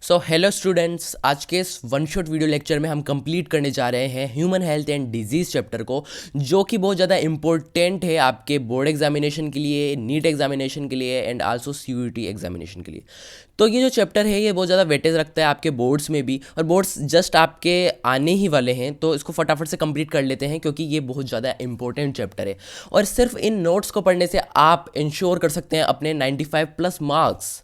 So hello students, आज के इस वन शॉट वीडियो लेक्चर में हम कंप्लीट करने जा रहे हैं human health and disease chapter को, जो कि बहुत ज़्यादा इंपॉर्टेंट है आपके बोर्ड एग्जामिनेशन के लिए, नीट एग्जामिनेशन के लिए एंड आल्सो सीयूईटी एग्जामिनेशन के लिए। तो ये जो चैप्टर है ये बहुत ज़्यादा वेटेज रखता है आपके बोर्ड्स में भी, और बोर्ड्स जस्ट आपके आने ही वाले हैं, तो इसको फटाफट से कंप्लीट कर लेते हैं क्योंकि ये बहुत ज़्यादा इंपॉर्टेंट चैप्टर है। और सिर्फ इन नोट्स को पढ़ने से आप इंश्योर कर सकते हैं अपने 95+ मार्क्स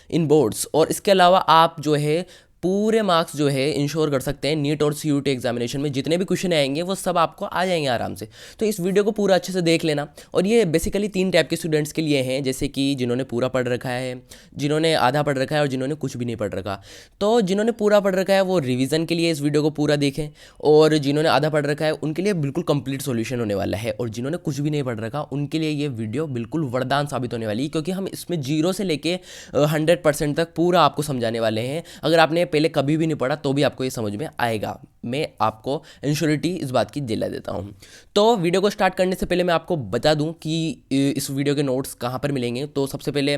इन बोर्ड्स, और इसके अलावा आप जो है पूरे मार्क्स जो है इंश्योर कर सकते हैं नीट और सीयूटी एग्जामिनेशन में। जितने भी क्वेश्चन आएंगे वो सब आपको आ जाएंगे आराम से। तो इस वीडियो को पूरा अच्छे से देख लेना। और ये बेसिकली 3 टाइप के स्टूडेंट्स के लिए हैं, जैसे कि जिन्होंने पूरा पढ़ रखा है, जिन्होंने आधा पढ़ रखा है और जिन्होंने कुछ भी नहीं पढ़ रखा। तो जिन्होंने पूरा पढ़ रखा है वो रिवीजन के लिए इस वीडियो को पूरा देखें, और जिन्होंने आधा पढ़ रखा है उनके लिए बिल्कुल कंप्लीट सॉल्यूशन होने वाला है, और जिन्होंने कुछ भी नहीं पढ़ रखा उनके लिए ये वीडियो बिल्कुल वरदान साबित होने वाली है, क्योंकि हम इसमें 0 से लेके 100% तक पूरा आपको समझाने वाले हैं। अगर आपने पहले कभी भी नहीं पढ़ा तो भी आपको ये समझ में आएगा। मैं आपको इंश्योरिटी इस बात की दिला देता हूँ। तो वीडियो को स्टार्ट करने से पहले मैं आपको बता दूं कि इस वीडियो के नोट्स कहाँ पर मिलेंगे। तो सबसे पहले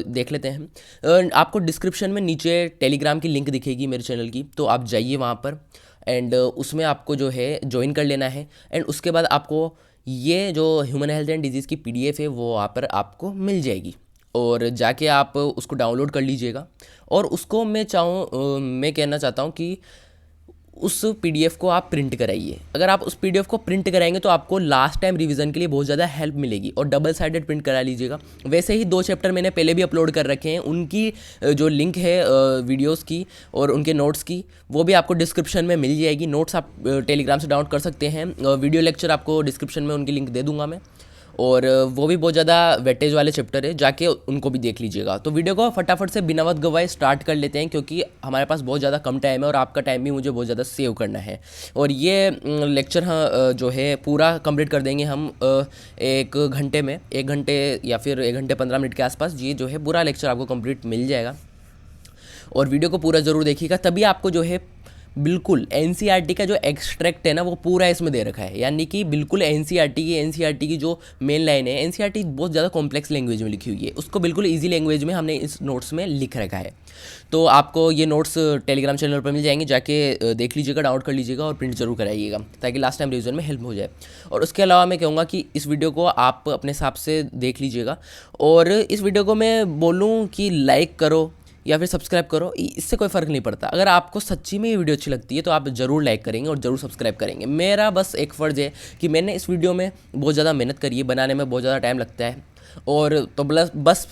देख लेते हैं। आपको डिस्क्रिप्शन में नीचे टेलीग्राम की लिंक दिखेगी मेरे चैनल की, तो आप जाइए वहाँ पर एंड उसमें आपको जो है ज्वाइन कर लेना है। एंड उसके बाद आपको ये जो ह्यूमन हेल्थ एंड डिजीज़ की PDF है वो वहाँ पर आपको मिल जाएगी, और जाके आप उसको डाउनलोड कर लीजिएगा। और उसको मैं कहना चाहता हूँ कि उस PDF को आप प्रिंट कराइए। अगर आप उस PDF को प्रिंट कराएंगे तो आपको लास्ट टाइम रिवीजन के लिए बहुत ज़्यादा हेल्प मिलेगी, और डबल साइडेड प्रिंट करा लीजिएगा। वैसे ही 2 चैप्टर मैंने पहले भी अपलोड कर रखे हैं, उनकी जो लिंक है वीडियोस की और उनके नोट्स की, वो भी आपको डिस्क्रिप्शन में मिल जाएगी। नोट्स आप टेलीग्राम से डाउनलोड कर सकते हैं, वीडियो लेक्चर आपको डिस्क्रिप्शन में उनकी लिंक दे दूंगा मैं, और वो भी बहुत ज़्यादा वेटेज वाले चैप्टर है, जाके उनको भी देख लीजिएगा। तो वीडियो को फटाफट से बिना वक्त गवाए स्टार्ट कर लेते हैं, क्योंकि हमारे पास बहुत ज़्यादा कम टाइम है और आपका टाइम भी मुझे बहुत ज़्यादा सेव करना है। और ये लेक्चर जो है पूरा कंप्लीट कर देंगे हम 1 घंटे में, 1 घंटे या फिर 1 घंटे 15 मिनट के आसपास। ये जो है पूरा लेक्चर आपको कंप्लीट मिल जाएगा, और वीडियो को पूरा ज़रूर देखिएगा, तभी आपको जो है बिल्कुल NCERT का जो एक्सट्रैक्ट है ना वो पूरा इसमें दे रखा है। यानी कि बिल्कुल NCERT की जो मेन लाइन है, NCERT बहुत ज़्यादा कॉम्प्लेक्स लैंग्वेज में लिखी हुई है, उसको बिल्कुल इजी लैंग्वेज में हमने इस नोट्स में लिख रखा है। तो आपको ये नोट्स टेलीग्राम चैनल पर मिल जाएंगे, जाके देख लीजिएगा, डाउनलोड कर लीजिएगा और प्रिंट जरूर कराइएगा, ताकि लास्ट टाइम रिवीजन में हेल्प हो जाए। और उसके अलावा मैं कहूँगा कि इस वीडियो को आप अपने हिसाब से देख लीजिएगा, और इस वीडियो को मैं बोलूँ कि लाइक करो या फिर सब्सक्राइब करो, इससे कोई फ़र्क नहीं पड़ता। अगर आपको सच्ची में ये वीडियो अच्छी लगती है तो आप ज़रूर लाइक करेंगे और ज़रूर सब्सक्राइब करेंगे। मेरा बस एक फ़र्ज़ है कि मैंने इस वीडियो में बहुत ज़्यादा मेहनत करी है, बनाने में बहुत ज़्यादा टाइम लगता है, और तो बस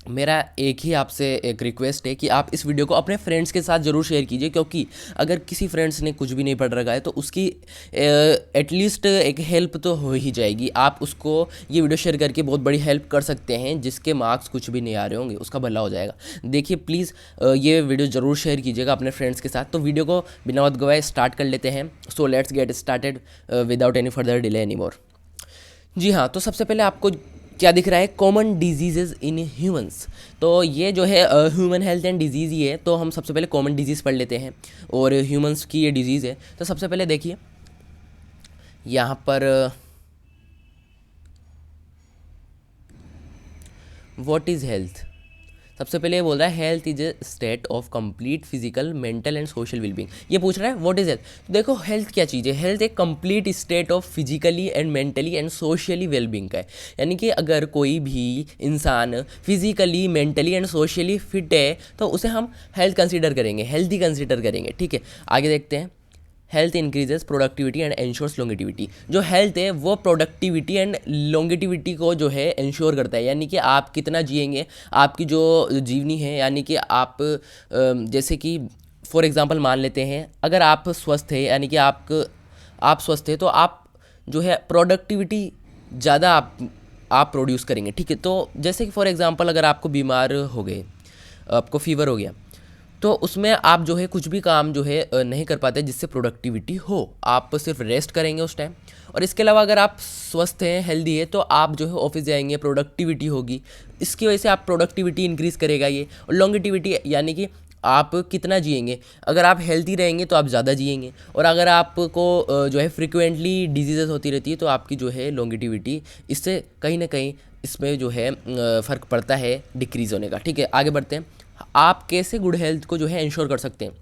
मेरा एक ही आपसे एक रिक्वेस्ट है कि आप इस वीडियो को अपने फ्रेंड्स के साथ ज़रूर शेयर कीजिए, क्योंकि अगर किसी फ्रेंड्स ने कुछ भी नहीं पढ़ रखा है तो उसकी एटलीस्ट एक हेल्प तो हो ही जाएगी। आप उसको ये वीडियो शेयर करके बहुत बड़ी हेल्प कर सकते हैं, जिसके मार्क्स कुछ भी नहीं आ रहे होंगे उसका भला हो जाएगा। देखिए प्लीज़ ये वीडियो ज़रूर शेयर कीजिएगा अपने फ्रेंड्स के साथ। तो वीडियो को बिना वक्त गवाए स्टार्ट कर लेते हैं। So let's get started without any further delay any more. जी हाँ, तो सबसे पहले आपको क्या दिख रहा है, कॉमन डिजीज़ेज इन ह्यूमंस। तो ये जो है ह्यूमन हेल्थ एंड डिजीज़ ही है। तो हम सबसे पहले कॉमन डिजीज़ पढ़ लेते हैं, और ह्यूमंस की ये डिजीज़ है। तो सबसे पहले देखिए यहाँ पर व्हाट इज़ हेल्थ। सबसे पहले ये बोल रहा है health is a state of complete physical, mental and social wellbeing. ये पूछ रहा है व्हाट इज हेल्थ। तो देखो हेल्थ क्या चीज़ है, हेल्थ एक complete state of physically and mentally and socially wellbeing का है। यानी कि अगर कोई भी इंसान physically, mentally and socially fit है तो उसे हम हेल्थ कंसीडर करेंगे, हेल्थी कंसीडर करेंगे। ठीक है, आगे देखते हैं। Health increases productivity and ensures longevity. जो हेल्थ है वो प्रोडक्टिविटी एंड लॉन्गेटिविटी को जो है इंश्योर करता है, यानी कि आप कितना जिएंगे, आपकी जो जीवनी है, यानी कि आप जैसे कि फॉर एग्जांपल मान लेते हैं, अगर आप स्वस्थ है, यानी कि आप स्वस्थ है तो आप जो है प्रोडक्टिविटी ज़्यादा आप प्रोड्यूस करेंगे। ठीक है, तो जैसे कि फॉर एग्जांपल अगर आपको बीमार हो गए, आपको फीवर हो गया, तो उसमें आप जो है कुछ भी काम जो है नहीं कर पाते जिससे प्रोडक्टिविटी हो, आप सिर्फ रेस्ट करेंगे उस टाइम। और इसके अलावा अगर आप स्वस्थ हैं, हेल्दी है, तो आप जो है ऑफिस जाएंगे, प्रोडक्टिविटी होगी, इसकी वजह से आप प्रोडक्टिविटी इंक्रीज़ करेगा ये। और लॉन्गेटिविटी यानी कि आप कितना जिएंगे, अगर आप हेल्दी रहेंगे तो आप ज़्यादा जिएंगे, और अगर आपको जो है फ्रिक्वेंटली डिजीज़ होती रहती है तो आपकी जो है लॉन्गेटिविटी इससे कहीं ना कहीं इसमें जो है फ़र्क पड़ता है डिक्रीज़ होने का। ठीक है, आगे बढ़ते हैं। आप कैसे गुड हेल्थ को जो है इंश्योर कर सकते हैं?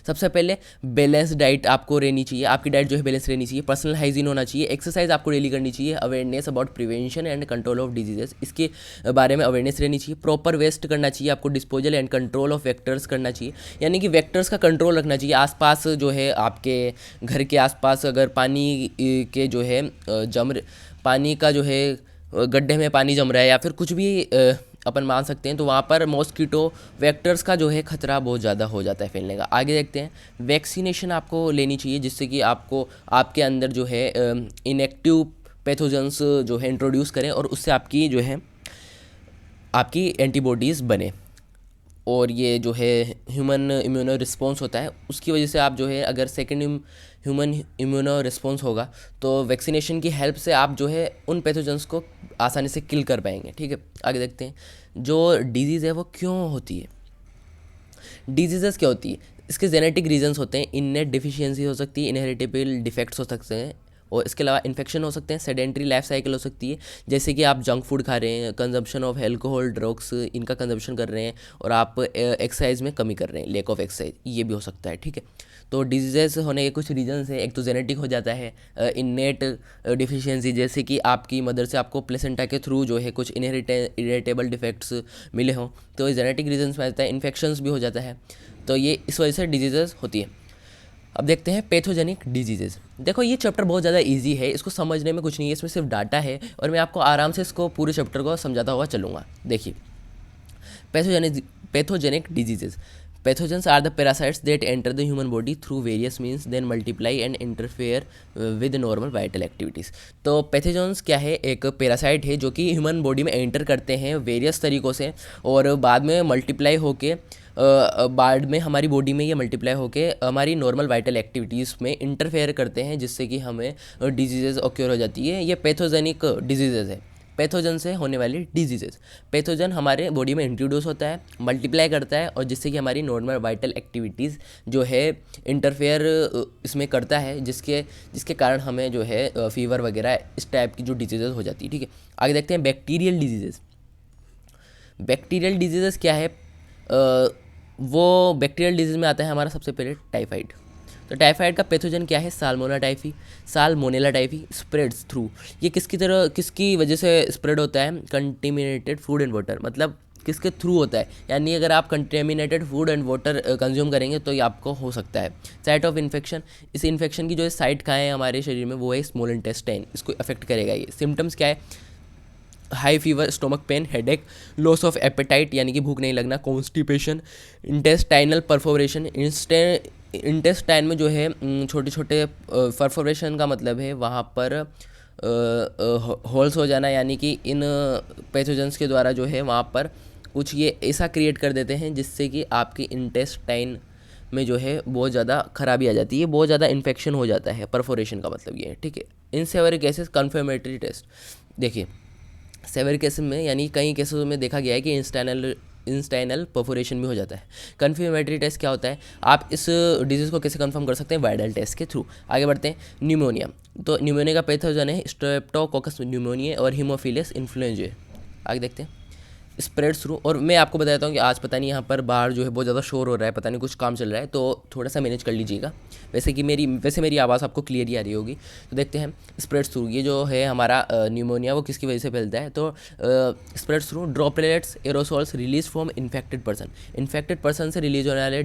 सबसे पहले बैलेंस डाइट आपको रहनी चाहिए, आपकी डाइट जो है बैलेंस रहनी चाहिए, पर्सनल हाइजीन होना चाहिए, एक्सरसाइज आपको डेली करनी चाहिए, awareness about prevention and control of diseases, इसके बारे में अवेयरनेस रहनी चाहिए, प्रॉपर वेस्ट करना चाहिए आपको, disposal and control of vectors करना चाहिए, यानी कि वेक्टर्स का कंट्रोल रखना चाहिए। आसपास जो है आपके घर के आसपास अगर पानी के जो है पानी का जो है गड्ढे में पानी जम रहा है या फिर कुछ भी अपन मान सकते हैं, तो वहाँ पर मॉस्किटो वेक्टर्स का जो है खतरा बहुत ज़्यादा हो जाता है फैलने का। आगे देखते हैं, वैक्सीनेशन आपको लेनी चाहिए जिससे कि आपको आपके अंदर जो है इनएक्टिव पैथोजेंस जो है इंट्रोड्यूस करें और उससे आपकी जो है आपकी एंटीबॉडीज़ बने, और ये जो है ह्यूमन इम्यूनो रिस्पॉन्स होता है, उसकी वजह से आप जो है अगर सेकेंड ह्यूमन इम्यूनो रिस्पॉन्स होगा तो वैक्सीनेशन की हेल्प से आप जो है उन पैथोजेंस को आसानी से किल कर पाएंगे। ठीक है, आगे देखते हैं, जो डिजीज़ है वो क्यों होती है, डिजीज़ क्या होती है, इसके जेनेटिक रीजंस होते हैं, इननेट डिफिशियंसी हो सकती है, इनहेरिटेबल डिफेक्ट्स हो सकते हैं, और इसके अलावा इन्फेक्शन हो सकते हैं, सेडेंट्री लाइफ साइकिल हो सकती है, जैसे कि आप जंक फूड खा रहे हैं, कंजम्पशन ऑफ एल्कोहल ड्रग्स इनका कंजम्पशन कर रहे हैं, और आप एक्सरसाइज में कमी कर रहे हैं, लैक ऑफ एक्सरसाइज, ये भी हो सकता है। ठीक है, तो डिजीजेस होने के कुछ रीजंस हैं, एक तो जेनेटिक हो जाता है, इननेट डिफिशियंसी, जैसे कि आपकी मदर से आपको प्लेसेंटा के थ्रू जो है कुछ इनहेरिटेबल डिफेक्ट्स मिले हों, तो जेनेटिक रीजंस में आता है, इन्फेक्शंस भी हो जाता है, तो ये इस वजह से डिजीजेस होती है। अब देखते हैं पैथोजेनिक डिजीजेज। देखो ये चैप्टर बहुत ज़्यादा इजी है, इसको समझने में कुछ नहीं है, इसमें सिर्फ डाटा है और मैं आपको आराम से इसको पूरे चैप्टर को समझाता हुआ चलूँगा। देखिए, pathogenic diseases, pathogens are the parasites that enter the human body through various means, then multiply and interfere with normal vital activities। तो पैथोजेंस क्या है, एक पैरासाइट है जो कि ह्यूमन बॉडी में एंटर करते हैं वेरियस तरीक़ों से, और बाद में मल्टीप्लाई होके बाद में हमारी बॉडी में ये मल्टीप्लाई होके हमारी नॉर्मल वाइटल एक्टिविटीज़ में इंटरफेयर करते हैं, जिससे कि हमें डिजीज़ ऑक्योर हो जाती है। ये पैथोजेनिक डिजीज़ है, पैथोजन से होने वाली डिजीजेस। पैथोजन हमारे बॉडी में इंट्रोड्यूस होता है, मल्टीप्लाई करता है, और जिससे कि हमारी नॉर्मल वाइटल एक्टिविटीज़ जो है इंटरफेयर इसमें करता है, जिसके कारण हमें जो है फीवर वगैरह इस टाइप की जो डिजीजेस हो जाती है। ठीक है, आगे देखते हैं बैक्टीरियल डिजीजेस। बैक्टीरियल डिजीजेस क्या है, वो बैक्टीरियल डिजीज में आता है हमारा सबसे पहले टाइफाइड। तो टाइफाइड का पैथोजन क्या है, साल्मोनेला टाइफी स्प्रेड्स थ्रू। ये किसकी वजह से स्प्रेड होता है, कंटेमिनेटेड फूड एंड वाटर, मतलब किसके थ्रू होता है, यानी अगर आप contaminated food and water consume करेंगे तो ये आपको हो सकता है। साइट ऑफ इन्फेक्शन, इस इन्फेक्शन की जो साइट कहाँ है हमारे शरीर में, वो है स्मॉल इंटेस्टाइन, इसको अफेक्ट करेगा ये। सिम्टम्स क्या है, high fever, stomach pain, headache, loss of appetite यानी कि भूख नहीं लगना, कॉन्स्टिपेशन, इंटेस्टाइनल परफोरेशन, इंटेस्टाइन में जो है छोटे छोटे परफोरेशन का मतलब है वहाँ पर होल्स हो जाना, यानी कि इन पैथोजेंस के द्वारा जो है वहाँ पर कुछ ये ऐसा क्रिएट कर देते हैं जिससे कि आपकी इंटेस्टाइन में जो है बहुत ज़्यादा खराबी आ जाती है, बहुत ज़्यादा इन्फेक्शन हो जाता है। परफोरेशन का मतलब ये है। ठीक है, इन सेवर केसेस कन्फर्मेटरी टेस्ट, देखिए सेवर केसेस में यानी कई केसेस में देखा गया है कि इंस्टाइनल परफोरेशन भी हो जाता है। कन्फर्मेटरी टेस्ट क्या होता है, आप इस डिजीज़ को कैसे कंफर्म कर सकते हैं, वायरल टेस्ट के थ्रू। आगे बढ़ते हैं, न्यूमोनिया। तो न्यूमोनिया का पैथोजन है स्ट्रेप्टोकोकस न्यूमोनिया और हीमोफिलस इन्फ्लुएंजा। आगे देखते हैं, स्प्रेड्स थ्रू। और मैं आपको बताता हूँ कि आज पता नहीं यहाँ पर बाहर जो है बहुत ज़्यादा शोर हो रहा है, पता नहीं कुछ काम चल रहा है, तो थोड़ा सा मैनेज कर लीजिएगा। वैसे मेरी आवाज़ आपको क्लियर ही आ रही होगी। तो देखते हैं स्प्रेड्स थ्रू, ये जो है हमारा न्यूमोनिया वो किसकी वजह से फैलता है, तो spreads through droplets aerosols release from infected person से रिलीज होने वाले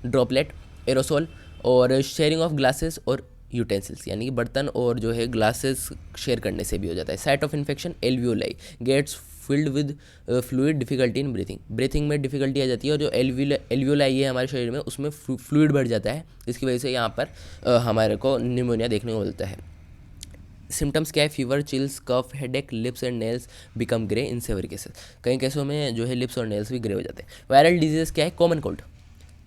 ड्रॉपलेट एरोसोल, और शेयरिंग ऑफ ग्लासेस और यूटेंसिल्स यानी कि बर्तन और जो है ग्लासेस शेयर करने से भी हो जाता है। Site of infection alveoli, gets filled with fluid, difficulty in breathing में डिफिकल्टी आ जाती है, और जो एल्वियोलाई है हमारे शरीर में उसमें फ्लूइड बढ़ जाता है, जिसकी वजह से यहाँ पर हमारे को निमोनिया देखने को मिलता है। सिम्टम्स क्या है, fever, chills, cough, headache, lips and nails become grey in severe cases. कई केसों में जो है लिप्स और नेल्स भी ग्रे हो जाते हैं। वायरल डिजीज क्या है, कॉमन कोल्ड,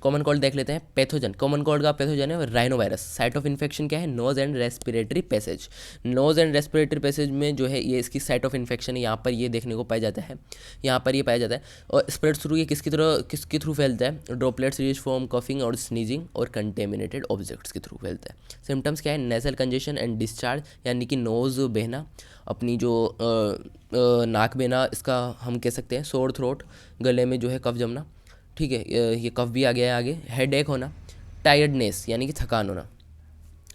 कॉमन कोल्ड देख लेते हैं। पैथोजन, कॉमन कोल्ड का पैथोजन है rhino virus. Site of infection क्या है? Nose and respiratory passage. Nose and respiratory passage में जो है ये इसकी साइट ऑफ इन्फेक्शन है, यहाँ पर ये देखने को पाया जाता है, यहाँ पर ये पाया जाता है। और स्प्रेड थ्रू, ये किसके थ्रू फैलता है? ड्रॉपलेट्स रिलीज फ्रॉम कफिंग और स्नीजिंग और कंटेमिनेटेड ऑब्जेक्ट्स के थ्रू फैलता है। सिम्टम्स क्या है? नेजल कंजेशन एंड डिस्चार्ज, यानी कि नोज बहना, अपनी जो नाक बहना, इसका हम कह सकते हैं। सोर थ्रोट, गले में जो है कफ जमना, ठीक है, ये कफ भी आ गया है आगे। हेड एक होना, टायर्डनेस यानी कि थकान होना,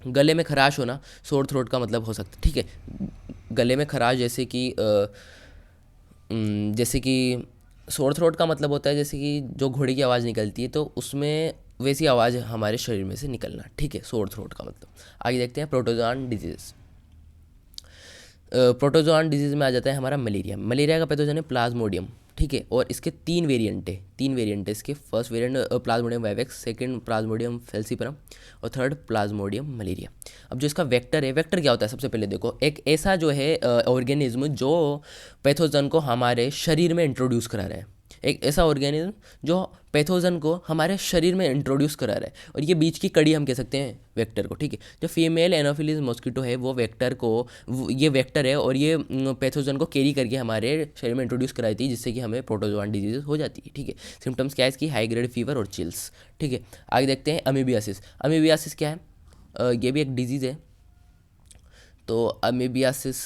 गले में खराश होना, सोर थ्रोट का मतलब हो सकता है, ठीक है। गले में खराश जैसे कि सोर थ्रोट का मतलब होता है जैसे कि जो घोड़े की आवाज़ निकलती है, तो उसमें वैसी आवाज़ हमारे शरीर में से निकलना, ठीक है, सोर थ्रोट का मतलब। आगे देखते हैं प्रोटोजोआन डिजीज़। प्रोटोजोआन डिजीज़ में आ जाता है हमारा मलेरिया। मलेरिया का पैथोजन है प्लाज्मोडियम, ठीक है, और इसके तीन वेरिएंट है इसके। First variant plasmodium vivax, second plasmodium falciparum और थर्ड प्लाज्मोडियम मलेरिया। अब जो इसका वेक्टर है, वेक्टर क्या होता है? सबसे पहले देखो, एक ऐसा जो है ऑर्गेनिज्म जो पैथोजन को हमारे शरीर में इंट्रोड्यूस करा रहा है, एक ऐसा ऑर्गेनिज्म जो पैथोजन को हमारे शरीर में इंट्रोड्यूस करा रहा है, और ये बीच की कड़ी हम कह सकते हैं वेक्टर को, ठीक है। जो फीमेल एनोफिलीज मॉस्किटो है वो ये वेक्टर है, और ये पैथोजन को कैरी करके हमारे शरीर में इंट्रोड्यूस कराती है, जिससे कि हमें प्रोटोजोआन डिजीज हो जाती है, ठीक है। सिम्टम्स क्या है इसकी? हाई ग्रेड फीवर और चिल्स, ठीक है। आगे देखते हैं अमीबियासिस। अमीबियासिस क्या है? ये भी एक डिजीज़ है। तो अमीबियासिस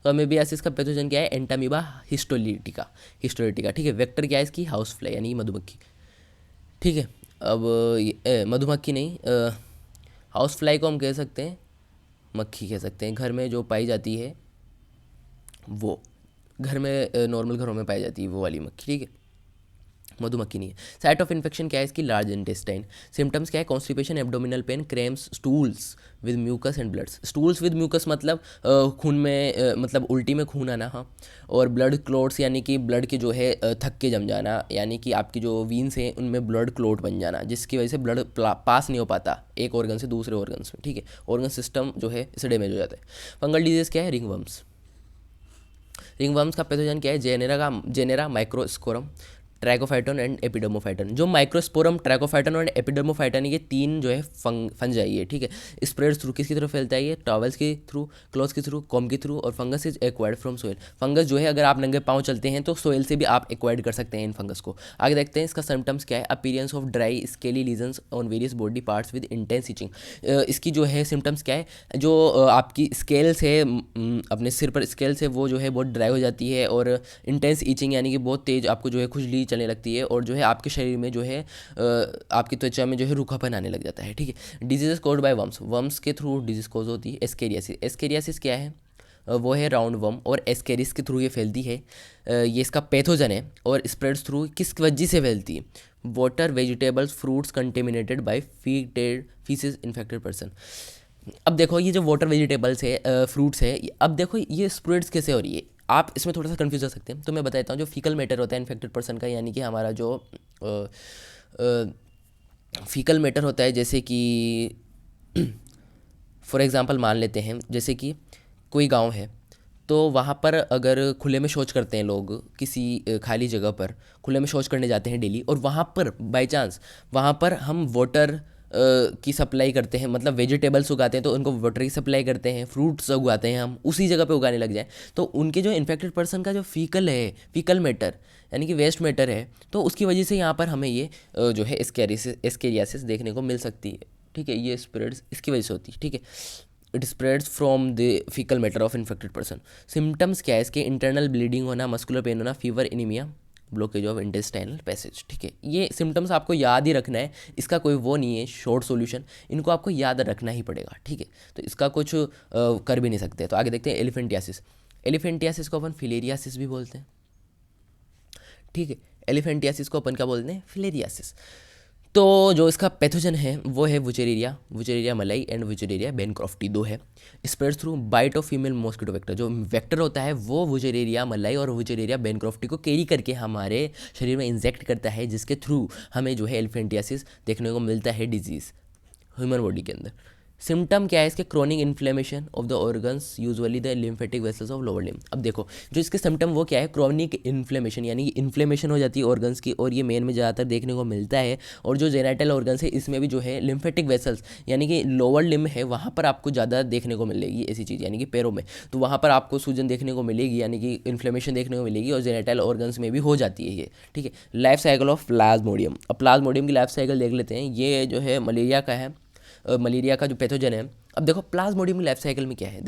अमीबियासिस का पैथोजन क्या है? एंटामीबा हिस्टोलिटिका, ठीक है। वेक्टर क्या है इसकी? हाउस फ्लाई यानी मधुमक्खी, ठीक है। अब मधुमक्खी नहीं, हाउस फ्लाई को हम कह सकते हैं मक्खी कह सकते हैं, घर में जो पाई जाती है वो, घर में नॉर्मल घरों में पाई जाती है वो वाली मक्खी, ठीक है, मधुमक्खी नहीं है। साइट ऑफ इन्फेक्शन क्या है इसकी? Large intestine. सिम्टम्स क्या है? Constipation, abdominal pain, cramps, stools with mucus and bloods. Stools with mucus मतलब खून में मतलब उल्टी में खून आना, हाँ। और ब्लड क्लोट्स यानी कि ब्लड के जो है थक के जम जाना, यानी कि आपकी जो वीन्स हैं उनमें ब्लड क्लोट बन जाना, जिसकी वजह से ब्लड पास नहीं हो पाता एक ऑर्गन से दूसरे ऑर्गन्स में, ठीक है। ऑर्गन सिस्टम जो है इससे डैमेज हो जाता है। फंगल डिजीज क्या है? रिंगवर्म्स। रिंगवर्म्स का पैथोजन क्या है? Genera microsporum, trichophyton and epidermophyton. जो माइक्रोस्पोरम, ट्रैकोफाइटन और एपिडर्मोफाइटन, ये तीन जो है फंजाई है, ठीक है। स्प्रेड थ्रू किसकी तरफ फैलता है? ये टॉवल्स के थ्रू, क्लॉथ्स के थ्रू, कॉम के थ्रू, और fungus is acquired from soil. Fungus जो है अगर आप नंगे पाँव चलते हैं तो सोइल से भी आप एक्वायर्ड कर सकते हैं इन फंगस को। आगे देखते हैं इसका सिम्टम्स क्या है? Appearance of dry scaly lesions on various body parts with intense etching. इसकी जो है सिम्टम्स क्या है? जो आपकी स्केल्स है, अपने सिर पर स्केल्स है, वो जो है बहुत ड्राई हो जाती है, और इंटेंस ईचिंग यानी कि बहुत तेज आपको जो है खुजली चलने लगती है, और जो है आपके शरीर में जो है आपकी त्वचा में जो है रूखापन आने लग जाता है, ठीक है। Disease caused by worms, worms के थ्रू डिजीज कोज होती है। एस्केरियासिस, एस्केरियासिस क्या है? वो है राउंड वर्म, और एस्केरिस के थ्रू ये फैलती है। ये इसका पैथोजन है, और स्प्रेड्स थ्रू किस वजह से फैलती है? Water, vegetables, fruits contaminated by faeces infected person. अब देखो ये जो वाटर, वेजिटेबल्स है, फ्रूट्स है, अब देखो ये स्प्रेड्स कैसे हो रही है, आप इसमें थोड़ा सा कंफ्यूज हो सकते हैं। तो मैं बता देता हूँ, जो फीकल मैटर होता है इन्फेक्टेड पर्सन का, यानी कि हमारा जो फीकल मैटर होता है, जैसे कि फॉर एग्जांपल मान लेते हैं, जैसे कि कोई गांव है, तो वहाँ पर अगर खुले में शौच करते हैं लोग, किसी खाली जगह पर खुले में शौच करने जाते हैं डेली, और वहाँ पर बाय चांस वहाँ पर हम वाटर की सप्लाई करते हैं, मतलब वेजिटेबल्स उगाते हैं तो उनको वाटर की सप्लाई करते हैं, फ्रूट्स उगाते हैं हम उसी जगह पे उगाने लग जाएं, तो उनके जो इन्फेक्टेड पर्सन का जो फीकल मैटर यानी कि वेस्ट मैटर है, तो उसकी वजह से यहाँ पर हमें ये जो है एस्केरियासिस देखने को मिल सकती है, ठीक है। ये स्प्रेड्स इसकी वजह से होती है, ठीक है। It spreads from the faecal matter of infected person. Symptoms क्या है इसके? इंटरनल ब्लीडिंग होना, मस्कुलर पेन होना, fever, anaemia, blockage of intestinal passage, ठीक है। ये सिम्टम्स आपको याद ही रखना है, इसका कोई वो नहीं है शॉर्ट सॉल्यूशन, इनको आपको याद रखना ही पड़ेगा, ठीक है। तो इसका कुछ कर भी नहीं सकते। तो आगे देखते हैं एलिफेंटियासिस। एलिफेंटियासिस को अपन फिलेरियासिस भी बोलते हैं, ठीक है। एलिफेंटियासिस को अपन क्या बोलते हैं? फिलेरियासिस। तो जो इसका पैथोजन है वो है वुचेरिया मलाई एंड वुचेरिया बेनक्रॉफ्टी, दो है। Spreads through bite of female mosquito vector. जो वेक्टर होता है वो वुचेरिया मलाई और वुचेरिया बेनक्रॉफ्टी को कैरी करके हमारे शरीर में इंजेक्ट करता है, जिसके थ्रू हमें जो है एलिफेंटियासिस देखने को मिलता है, डिजीज़ ह्यूमन बॉडी के अंदर, सिम्टम क्या है इसके? Chronic inflammation of the organs usually the lymphatic vessels of lower limb. अब देखो जो इसके सिम्टम वो क्या है? क्रोनिक इन्फ्लेमेशन, यानी कि इन्फ्लेमेशन हो जाती है ऑर्गन्स की, और ये मेन में ज़्यादातर देखने को मिलता है। और जो जेनाइटल ऑर्गन्स है इसमें भी जो है लिम्फेटिक वेसल्स यानी कि लोअर लिम्ब है, वहाँ पर आपको ज़्यादा देखने को मिलेगी ऐसी चीज़, यानी कि पैरों में, तो वहाँ पर आपको सूजन देखने को मिलेगी, यानी कि इन्फ्लेमेशन देखने को मिलेगी, और जेनाइटल ऑर्गन्स में भी हो जाती है ये, ठीक है। Life cycle of Plasmodium. अब प्लाज्मोडियम की लाइफ साइकिल देख लेते हैं। ये जो है मलेरिया का है, मलेरिया का जो पैथोजन है। अब देखो प्लाज्मोडियम की लाइफ साइकिल में क्या है,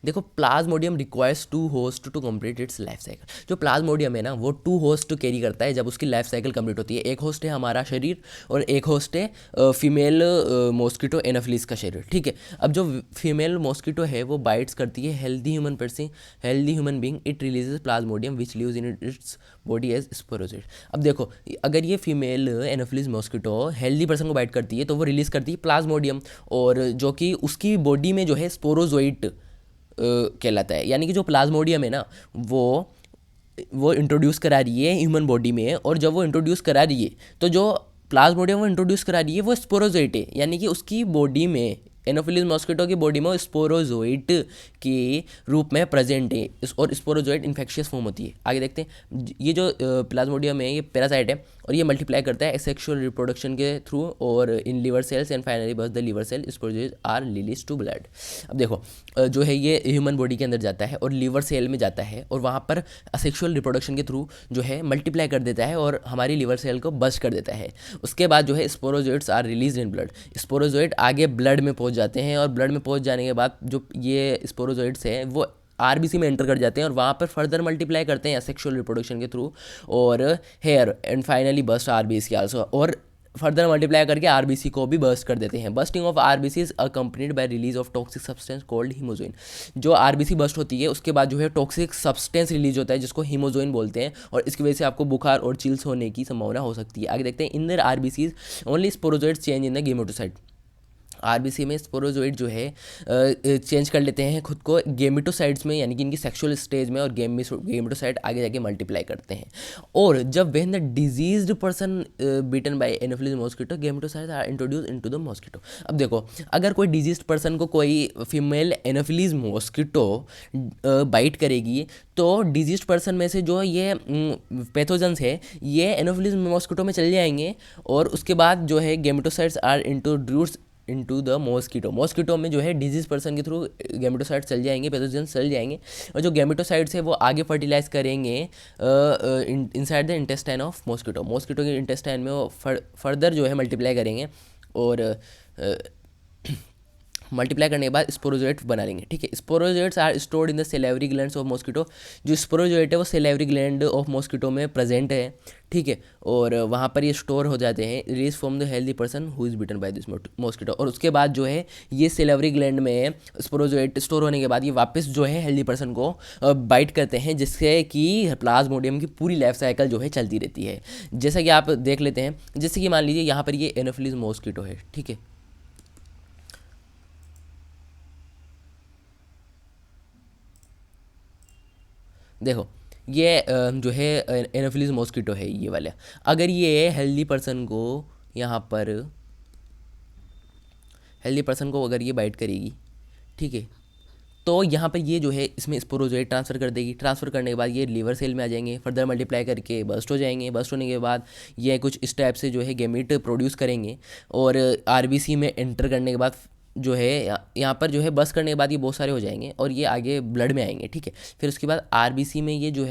देखो plasmodium requires to host to complete its life cycle. जो प्लाज्मोडियम है ना वो टू होस्ट कैरी करता है जब उसकी लाइफ साइकिल कंप्लीट होती है। एक होस्ट है हमारा शरीर और एक होस्ट है फीमेल मॉस्किटो एनाफिलिस का शरीर, ठीक है। अब जो फीमेल मॉस्किटो है वो बाइट्स करती है healthy human person, healthy human being, it releases plasmodium which lives in its body as sporozoite. अब देखो अगर ये female anopheles mosquito healthy person को बाइट करती है तो वो रिलीज़ करती है प्लाज्मोडियम, और जो कि उसकी बॉडी में जो है स्पोरोजोइट कहलाता है। यानी कि जो प्लाज्मोडियम है ना वो इंट्रोड्यूस करा रही है ह्यूमन बॉडी में, और जब वो इंट्रोड्यूस करा रही है तो जो प्लाज्मोडियम वो इंट्रोड्यूस करा रही है वो स्पोरोजोइट है, यानी कि उसकी बॉडी में, एनोफिलिस मॉस्किटो की बॉडी में स्पोरोजोइट के रूप में प्रेजेंट है, और स्पोरोजोइट इन्फेक्शियस फॉर्म होती है। आगे देखते हैं। ये जो प्लाज्मोडियम है ये पैरासाइट है और ये मल्टीप्लाई करता है सेक्सुअल रिप्रोडक्शन के थ्रू और in liver cells, and finally बस the liver cell sporozoite are release to blood. अब देखो जो है ये ह्यूमन बॉडी के अंदर जाता है और लिवर सेल में जाता है, और वहाँ पर सेक्सुअल रिप्रोडक्शन के थ्रू जो है मल्टीप्लाई कर देता है और हमारी लिवर सेल को बस्ट कर देता है। उसके बाद जो है sporozoites are release in blood. Sporozoite आगे ब्लड में पहुँच जाते हैं, और ब्लड में पहुँच जाने के बाद जो ये स्पोरोजोइट्स है वो आरबीसी में एंटर कर जाते हैं और वहाँ पर फर्दर मल्टीप्लाई करते हैं सेक्सुअल रिप्रोडक्शन के थ्रू और here, and finally burst RBC also, और फर्दर मल्टीप्लाई करके आरबीसी को भी बस्ट कर देते हैं। Bursting of RBC is accompanied by release of toxic substance called haemozoin. जो आरबीसी बस्ट होती है उसके बाद जो है टॉक्सिक सब्सटेंस रिलीज होता है जिसको हीमोजोइन बोलते हैं, और इसकी वजह से आपको बुखार और चिल्स होने की संभावना हो सकती है। आगे देखते हैं। In the RBCs only sporozoites change in the gametocyte. RBC में स्पोरोजोइट जो है चेंज कर लेते हैं खुद को गेमेटोसाइट्स में, यानी कि इनकी सेक्सुअल स्टेज में, और गेमेटोसाइट आगे जाके मल्टीप्लाई करते हैं। और जब when the diseased person bitten by anopheles mosquito gametocytes are introduce into the mosquito. अब देखो अगर कोई डिजीज्ड पर्सन को कोई फीमेल एनोफिलिस मॉस्किटो बाइट करेगी तो डिजीज्ड पर्सन में से जो ये पैथोजेंस है ये एनोफिलिस मॉस्किटो में चले जाएंगे, और उसके बाद जो है gametocytes are introduce into the mosquito में जो है डिजीज पर्सन के थ्रू गेमेटोसाइट्स चल जाएंगे, पैथोजेंस चल जाएंगे, और जो गेमेटोसाइट्स है वो आगे फर्टिलाइज करेंगे inside the intestine of mosquito के इंटेस्टाइन में वो फर्दर जो है मल्टीप्लाई करेंगे, और मल्टीप्लाई करने के बाद स्पोरोजोइट बना लेंगे, ठीक है। Sporozoites are stored in the salivary glands of mosquito. जो स्पोरोजोइट है वो सेलेवरी ग्लैंड ऑफ मॉस्किटो में प्रेजेंट है, ठीक है, और वहाँ पर ये स्टोर हो जाते हैं release from the healthy person who is bitten by this mosquito. और उसके बाद जो है ये सेलेवरी ग्लैंड में स्पोरोजोइट स्टोर होने के बाद ये वापस जो है हेल्दी पर्सन को बाइट करते हैं, जिससे कि प्लाज्मोडियम की पूरी लाइफ साइकिल जो है चलती रहती है। जैसा कि आप देख लेते हैं, जैसे कि मान लीजिए यहाँ पर ये एनोफिलिस मॉस्किटो है, ठीक है। देखो ये जो है एनोफिलिस मॉस्किटो है ये वाला। अगर ये हेल्दी पर्सन को यहाँ पर हेल्दी पर्सन को अगर ये बाइट करेगी, ठीक है, तो यहाँ पर ये जो है इसमें स्पोरोजोइट ट्रांसफ़र कर देगी। ट्रांसफ़र करने के बाद ये लिवर सेल में आ जाएंगे, फर्दर मल्टीप्लाई करके बस्ट हो जाएंगे। बस्ट होने के बाद ये कुछ इस टाइप से जो है गेमीट प्रोड्यूस करेंगे, और आरबीसी में एंटर करने के बाद जो है यहाँ पर जो है बस करने के बाद ये बहुत सारे हो जाएंगे और ये आगे ब्लड में आएंगे, ठीक है। फिर उसके बाद आरबीसी में ये जो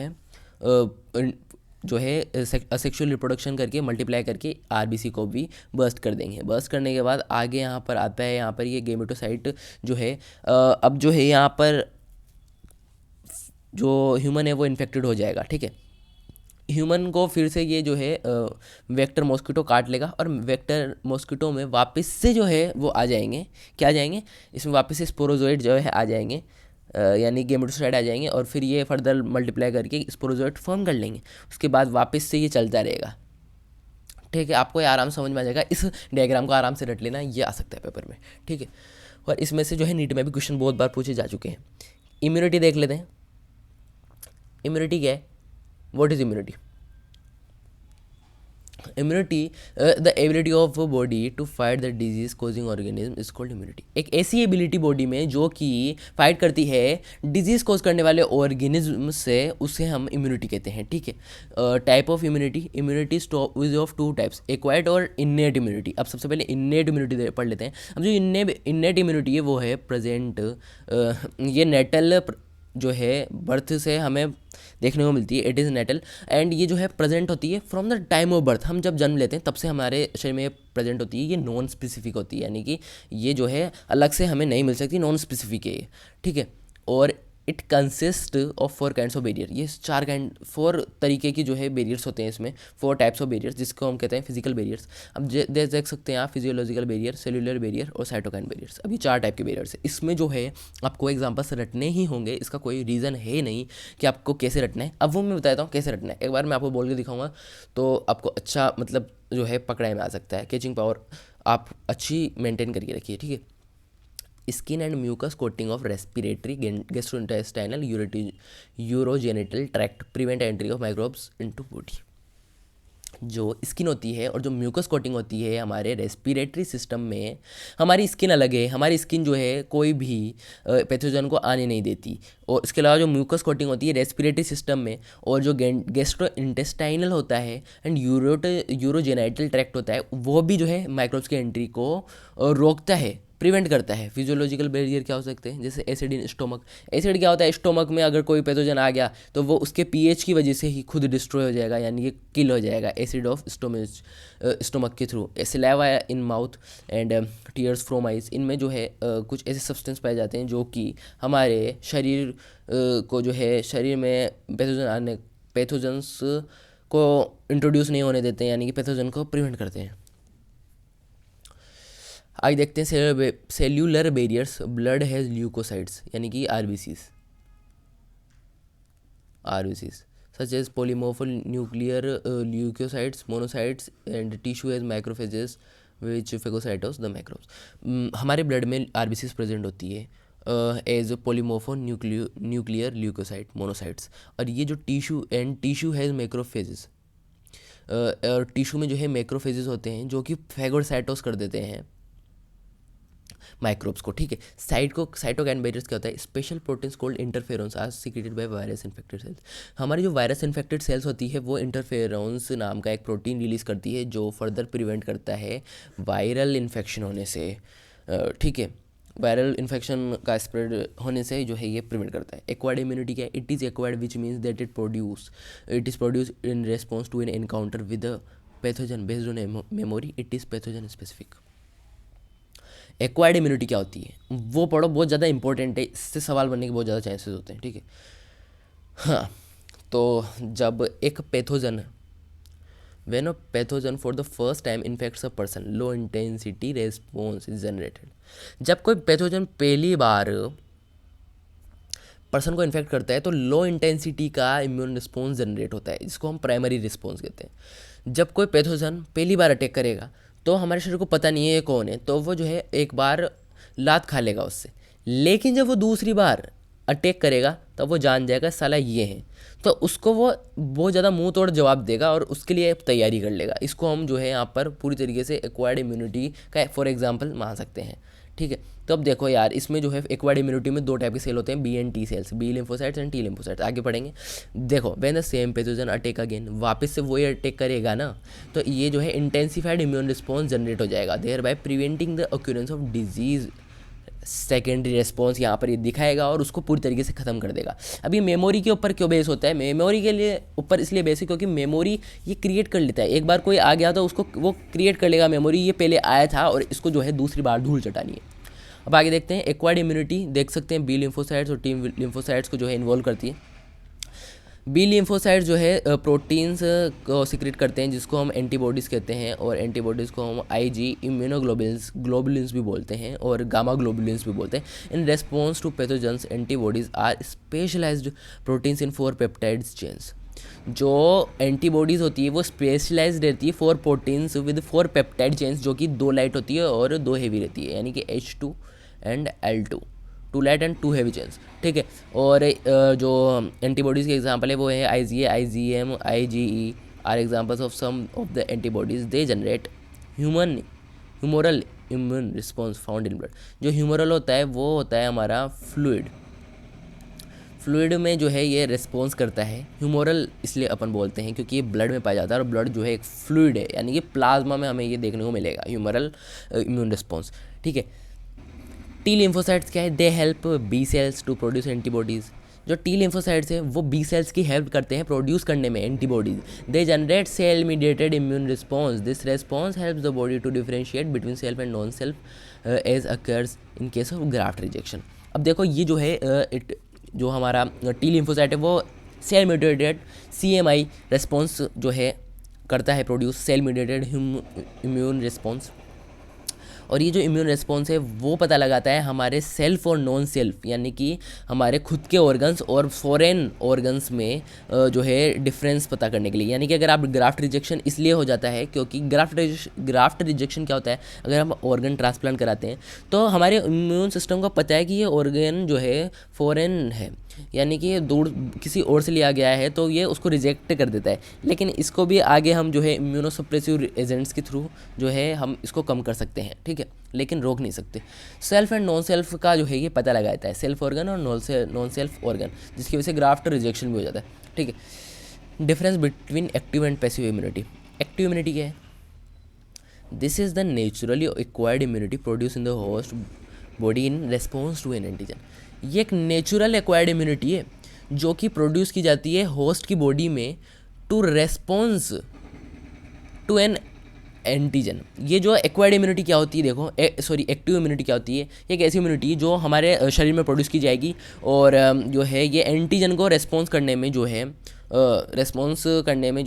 है असेक्सुअल रिप्रोडक्शन करके मल्टीप्लाई करके आरबीसी को भी बर्स्ट कर देंगे। बर्स्ट करने के बाद आगे यहाँ पर आता है, यहाँ पर ये गेमेटोसाइट जो है अब जो है यहाँ पर जो ह्यूमन है वो इन्फेक्टेड हो जाएगा, ठीक है। ह्यूमन को फिर से ये जो है वेक्टर मॉस्किटो काट लेगा, और वेक्टर मॉस्किटो में वापस से जो है वो आ जाएंगे, क्या आ जाएंगे इसमें वापस से स्पोरोजोइट जो है आ जाएंगे, यानी गेमेटोसाइट आ जाएंगे, और फिर ये फर्दर मल्टीप्लाई करके स्पोरोजोइट फॉर्म कर लेंगे। उसके बाद वापस से ये चलता रहेगा, ठीक है। आपको ये आराम समझ में आ जाएगा, इस डायग्राम को आराम से रट लेना, ये आ सकता है पेपर में, ठीक है। और इसमें से जो है नीट में भी क्वेश्चन बहुत बार पूछे जा चुके हैं। इम्यूनिटी देख लेते हैं। इम्यूनिटी क्या है? What is immunity? Immunity the ability of body to fight the disease causing organism is called immunity. एक ऐसी एबिलिटी बॉडी में जो कि फाइट करती है डिजीज कॉज करने वाले ऑर्गेनिज्म से, उसे हम इम्यूनिटी कहते हैं। ठीक है। Type of immunity, immunity is of two types, acquired और इन्नेट इम्यूनिटी। अब सबसे पहले इन्नेट इम्यूनिटी पढ़ लेते हैं। अब जो इन्नेट इम्यूनिटी है वो है प्रेजेंट, ये नेटल जो है बर्थ से हमें देखने को मिलती है, इट इज़ नेटल, एंड ये जो है प्रेजेंट होती है from the time of birth. हम जब जन्म लेते हैं तब से हमारे शरीर में प्रेजेंट होती है। ये नॉन स्पेसिफिक होती है, यानी कि ये जो है अलग से हमें नहीं मिल सकती, नॉन स्पेसिफिक है ये। ठीक है। और it consist of 4 kinds of barrier. ये 4 तरीके की जो है बैरियर्स होते हैं इसमें, 4 टाइप्स ऑफ बैरियर्स, जिसको हम कहते हैं फिजिकल बैरियर्स। अब देख सकते हैं आप, फिजियोलॉजिकल बैरियर, सेलुलर बैरियर और साइटोकाइन बैरियर्स। अभी 4 टाइप के बैरियर्स है। इसमें जो है आपको एग्जाम्पल्स रटने ही होंगे, इसका कोई रीज़न है नहीं कि आपको कैसे रटना है। अब वो मैं बताता हूँ कैसे रटना है। एक बार मैं आपको बोल के दिखाऊंगा तो आपको अच्छा मतलब जो है पकड़ाई में आ सकता है। कैचिंग पावर आप अच्छी मेंटेन करके रखिए। ठीक है। Skin and mucus coating of respiratory gastrointestinal urogenital tract prevent entry of microbes into body. जो स्किन होती है और जो म्यूकस कोटिंग होती है हमारे रेस्पिरेटरी सिस्टम में, हमारी स्किन अलग है। हमारी स्किन जो है कोई भी पैथोजन को आने नहीं देती। और इसके अलावा जो म्यूकस कोटिंग होती है रेस्पिरेटरी सिस्टम में, और जो गैस्ट्रो इंटेस्टाइनल होता है एंड यूरोजेनाइटल ट्रैक्ट होता है, वो भी जो है माइक्रोब्स की एंट्री को रोकता है, प्रिवेंट करता है। फिजियोलॉजिकल बैरियर क्या हो सकते हैं, जैसे एसिड इन स्टोमक। एसिड क्या होता है, स्टोमक में अगर कोई पैथोजन आ गया तो वो उसके पीएच की वजह से ही खुद डिस्ट्रॉय हो जाएगा, यानी कि किल हो जाएगा एसिड ऑफ स्टोमक के through. Saliva in mouth and tears from eyes, इनमें जो है कुछ ऐसे सब्सटेंस पाए जाते हैं जो कि हमारे शरीर को जो है शरीर में पैथोजन्स को इंट्रोड्यूस नहीं होने देते हैं, यानी कि पैथोजन को प्रिवेंट करते हैं। आगे देखते हैं cellular barriers. Blood has leucocytes, यानी कि RBCs such as polymorphal nuclear leucocytes, monocytes and tissue as macrophages which phagocytose the microbes. हमारे ब्लड में आरबीसीज प्रेजेंट होती है as polymorpho nuclear leucocyte, monocytes. और ये जो टिश्यू हैज़ मैक्रोफेजेस, और टिश्यू में जो है मैक्रोफेजेस होते हैं जो कि फेगोसाइटोस कर देते हैं माइक्रोब्स को। ठीक है। साइटोकाइन बैरियर्स क्या होता है, special proteins called interferons are secreted by virus infected cells. हमारी जो वायरस इन्फेक्टेड सेल्स होती है वो इंटरफेरोन्स नाम का एक प्रोटीन रिलीज करती है जो फर्दर प्रिवेंट करता है वायरल इन्फेक्शन होने से। ठीक है। वायरल इन्फेक्शन का स्प्रेड होने से जो है ये प्रिवेंट करता है। एक्वायर्ड इम्यूनिटी क्या है, it is acquired which means that it is produce in response to an encounter with a pathogen based on memory, it is pathogen specific. Acquired immunity क्या होती है वो पढ़ो, बहुत ज़्यादा इंपॉर्टेंट है, इससे सवाल बनने के बहुत ज़्यादा चांसेस होते हैं। ठीक है। हाँ, तो जब एक pathogen, when a pathogen for the first time infects a person, low intensity response is generated. जब कोई पैथोजन पहली बार पर्सन को इन्फेक्ट करता है तो लो इंटेंसिटी का इम्यून रिस्पॉन्स जनरेट होता है, जिसको हम प्राइमरी रिस्पॉन्स कहते हैं। जब कोई पैथोजन पहली बार अटैक करेगा तो हमारे शरीर को पता नहीं है ये कौन है, तो वो जो है एक बार लात खा लेगा उससे, लेकिन जब वो दूसरी बार अटैक करेगा तब वो जान जाएगा साला ये है, तो उसको वो बहुत ज़्यादा मुंह तोड़ जवाब देगा और उसके लिए तैयारी कर लेगा। इसको हम जो है यहाँ पर पूरी तरीके से एक्वायर्ड इम्यूनिटी का फॉर एग्जांपल मान सकते हैं। ठीक है। तो अब देखो यार, इसमें जो है एक्वायर्ड इम्यूनिटी में 2 टाइप के सेल होते हैं, B and T cells, B lymphocytes and T lymphocytes. आगे पढ़ेंगे। देखो, when the same pathogen attack again, वापस से वही अटैक करेगा ना, तो ये जो है इंटेंसिफाइड इम्यून रिस्पॉन्स जनरेट हो जाएगा, thereby preventing the occurrence of disease. Secondary response यहाँ पर ये दिखाएगा और उसको पूरी तरीके से ख़त्म कर देगा। अब ये मेमोरी के ऊपर क्यों बेस होता है, मेमोरी के लिए ऊपर इसलिए बेस है क्योंकि मेमोरी ये क्रिएट कर लेता है। एक बार कोई आ गया तो उसको वो क्रिएट कर लेगा मेमोरी, ये पहले आया था और इसको जो है दूसरी बार धूल चटानी है। अब आगे देखते हैं। एक्वायर्ड इम्यूनिटी देख सकते हैं बी लिम्फोसाइट्स और टी लिम्फोसाइट्स को जो है इन्वॉल्व करती है। बी लिम्फोसाइट्स जो है प्रोटीन्स को सिक्रेट करते हैं जिसको हम एंटीबॉडीज़ कहते हैं, और एंटीबॉडीज़ को हम आईजी ग्लोबुलिन्स भी बोलते हैं और गामा ग्लोबुलिन्स भी बोलते हैं। In response to pathogens antibodies are specialised proteins in 4 peptides chains. जो एंटीबॉडीज़ होती है वो स्पेशलाइज्ड रहती है 4 प्रोटीन्स विद 4 पेप्टाइड चेन्स, जो कि 2 लाइट होती है और 2 हेवी रहती है, यानी कि H2 and L2, 2 light and 2 heavy chains. ठीक है। और जो एंटीबॉडीज़ के एग्जांपल है वो है IgA, IgM, IgE, are examples of some of the antibodies they generate humoral immune response found in blood. जो ह्यूमोरल होता है वो होता है हमारा फ्लूइड में जो है ये रिस्पॉन्स करता है। ह्यूमोरल इसलिए अपन बोलते हैं क्योंकि ये ब्लड में पाया जाता है और ब्लड जो है एक फ्लूइड है, यानी कि प्लाज्मा में हमें ये देखने को मिलेगा ह्यूमोरल इम्यून रिस्पॉन्स। ठीक है, टी लिम्फोसाइट्स क्या है? They help B cells to produce antibodies. जो टी लिम्फोसाइट्स है वो बी सेल्स की हेल्प करते हैं प्रोड्यूस करने में antibodies. They generate cell mediated immune response. This response helps the body to differentiate between self and non self as occurs in case of graft rejection. अब देखो ये जो है जो हमारा टी लिम्फोसाइट है वो सेल मीडिएटेड CMI रिस्पॉन्स जो है करता है produce, cell mediated immune response. और ये जो इम्यून रिस्पॉन्स है वो पता लगाता है हमारे सेल्फ और नॉन सेल्फ, यानी कि हमारे खुद के ऑर्गन्स और फॉरेन ऑर्गन्स में जो है डिफरेंस पता करने के लिए। यानी कि अगर आप ग्राफ्ट रिजेक्शन इसलिए हो जाता है क्योंकि ग्राफ्ट रिजेक्शन क्या होता है, अगर हम ऑर्गन ट्रांसप्लांट कराते हैं तो हमारे इम्यून सिस्टम को पता है कि ये ऑर्गन जो है फॉरेन है, यानी कि ये दूर किसी और से लिया गया है, तो ये उसको रिजेक्ट कर देता है। लेकिन इसको भी आगे हम जो है इम्यूनोसप्रेसिव एजेंट्स के थ्रू जो है हम इसको कम कर सकते हैं, ठीक है, लेकिन रोक नहीं सकते। सेल्फ एंड नॉन सेल्फ का जो है ये पता लगाता है, सेल्फ ऑर्गन और नॉन सेल्फ ऑर्गन, जिसकी वजह से ग्राफ्ट रिजेक्शन भी हो जाता है। ठीक है, difference between active and passive immunity. Active immunity क्या है? This is the naturally acquired immunity produce in the host body in response to an antigen. ये एक नेचुरल एक्वायर्ड इम्यूनिटी है जो कि प्रोड्यूस की जाती है होस्ट की बॉडी में to response to an antigen. ये जो एक्वायर्ड इम्यूनिटी क्या होती है, देखो एक्टिव इम्यूनिटी क्या होती है? ये एक ऐसी इम्यूनिटी जो हमारे शरीर में प्रोड्यूस की जाएगी और जो है ये एंटीजन को रेस्पॉन्स करने में जो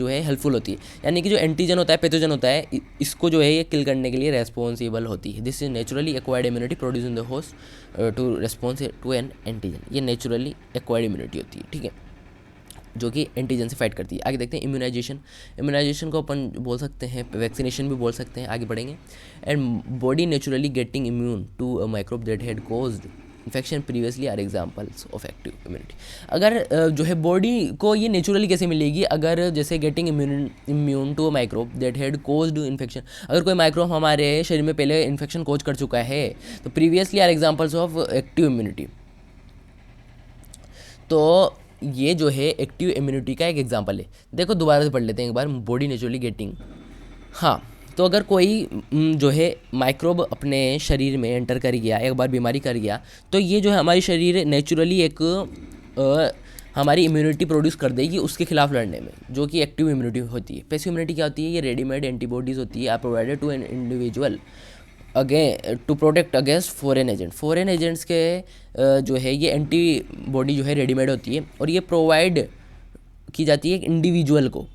है हेल्पफुल होती है। यानी कि जो एंटीजन होता है, पैथोजन होता है, इसको जो है ये किल करने के लिए रेस्पॉन्सिबल होती है। This is naturally acquired immunity produce in the host to response to an antigen. ये नेचुरली एक्वायर्ड इम्यूनिटी होती है, ठीक है, जो कि एंटीजन से फाइट करती है। आगे देखते हैं इम्यूनाइजेशन को अपन बोल सकते हैं, वैक्सीनेशन भी बोल सकते हैं, आगे बढ़ेंगे। And body naturally getting immune to a microbe that had caused infection previously are examples of active immunity. अगर जो है बॉडी को ये नेचुरली कैसे मिलेगी? अगर जैसे getting immune to a microbe that had caused infection, अगर कोई माइक्रोब हमारे शरीर में पहले इन्फेक्शन कॉज कर चुका है तो previously are examples of active immunity. तो ये जो है एक्टिव इम्यूनिटी का एक एग्जांपल है। देखो दोबारा से पढ़ लेते हैं एक बार। बॉडी नेचुरली गेटिंग, हाँ, तो अगर कोई जो है माइक्रोब अपने शरीर में एंटर कर गया, एक बार बीमारी कर गया, तो ये जो है हमारी शरीर नेचुरली एक हमारी इम्यूनिटी प्रोड्यूस कर देगी उसके खिलाफ लड़ने में, जो कि एक्टिव इम्यूनिटी होती है। पैसिव इम्यूनिटी क्या होती है? ये रेडीमेड एंटीबॉडीज़ होती है, are provided to an individual to protect against foreign agent. Foreign agents के जो है ये एंटीबॉडी जो है रेडीमेड होती है और ये प्रोवाइड की जाती है एक इंडिविजुअल को,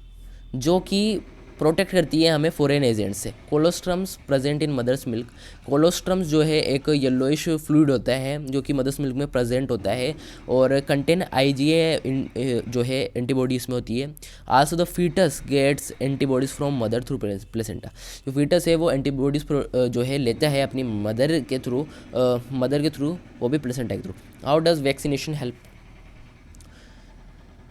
जो कि प्रोटेक्ट करती है हमें फॉरेन एजेंट्स से। कोलोस्ट्रम्स प्रेजेंट इन मदर्स मिल्क। कोलोस्ट्रम्स जो है एक येलोइश फ्लूइड होता है जो कि मदर्स मिल्क में प्रेजेंट होता है और कंटेन IgA जो है एंटीबॉडी इसमें होती है। Also the foetus gets antibodies from mother through placenta. जो फीटस है वो एंटीबॉडीज़ जो है लेता है अपनी मदर के थ्रू, वो भी प्लेसेंटा के through. How does vaccination help?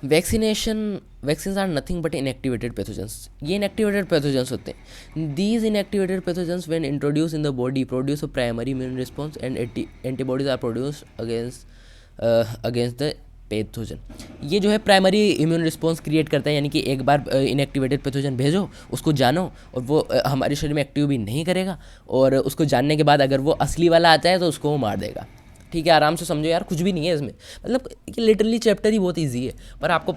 Vaccines are nothing but inactivated pathogens. ये इनएक्टिवेटेड पैथोजेंस होते हैं। These inactivated pathogens when introduce in the body produce a primary immune response and antibodies are produce against the pathogen. ये जो है primary immune response create करता है, यानी कि एक बार इनएक्टिवेटेड पैथोजन भेजो, उसको जानो, और वो हमारे शरीर में एक्टिव भी नहीं करेगा, और उसको जानने के बाद अगर वो असली वाला आता है तो उसको वो मार देगा। ठीक है, आराम से समझो यार, कुछ भी नहीं है इसमें, मतलब ये लिटरली चैप्टर ही बहुत इजी है, पर आपको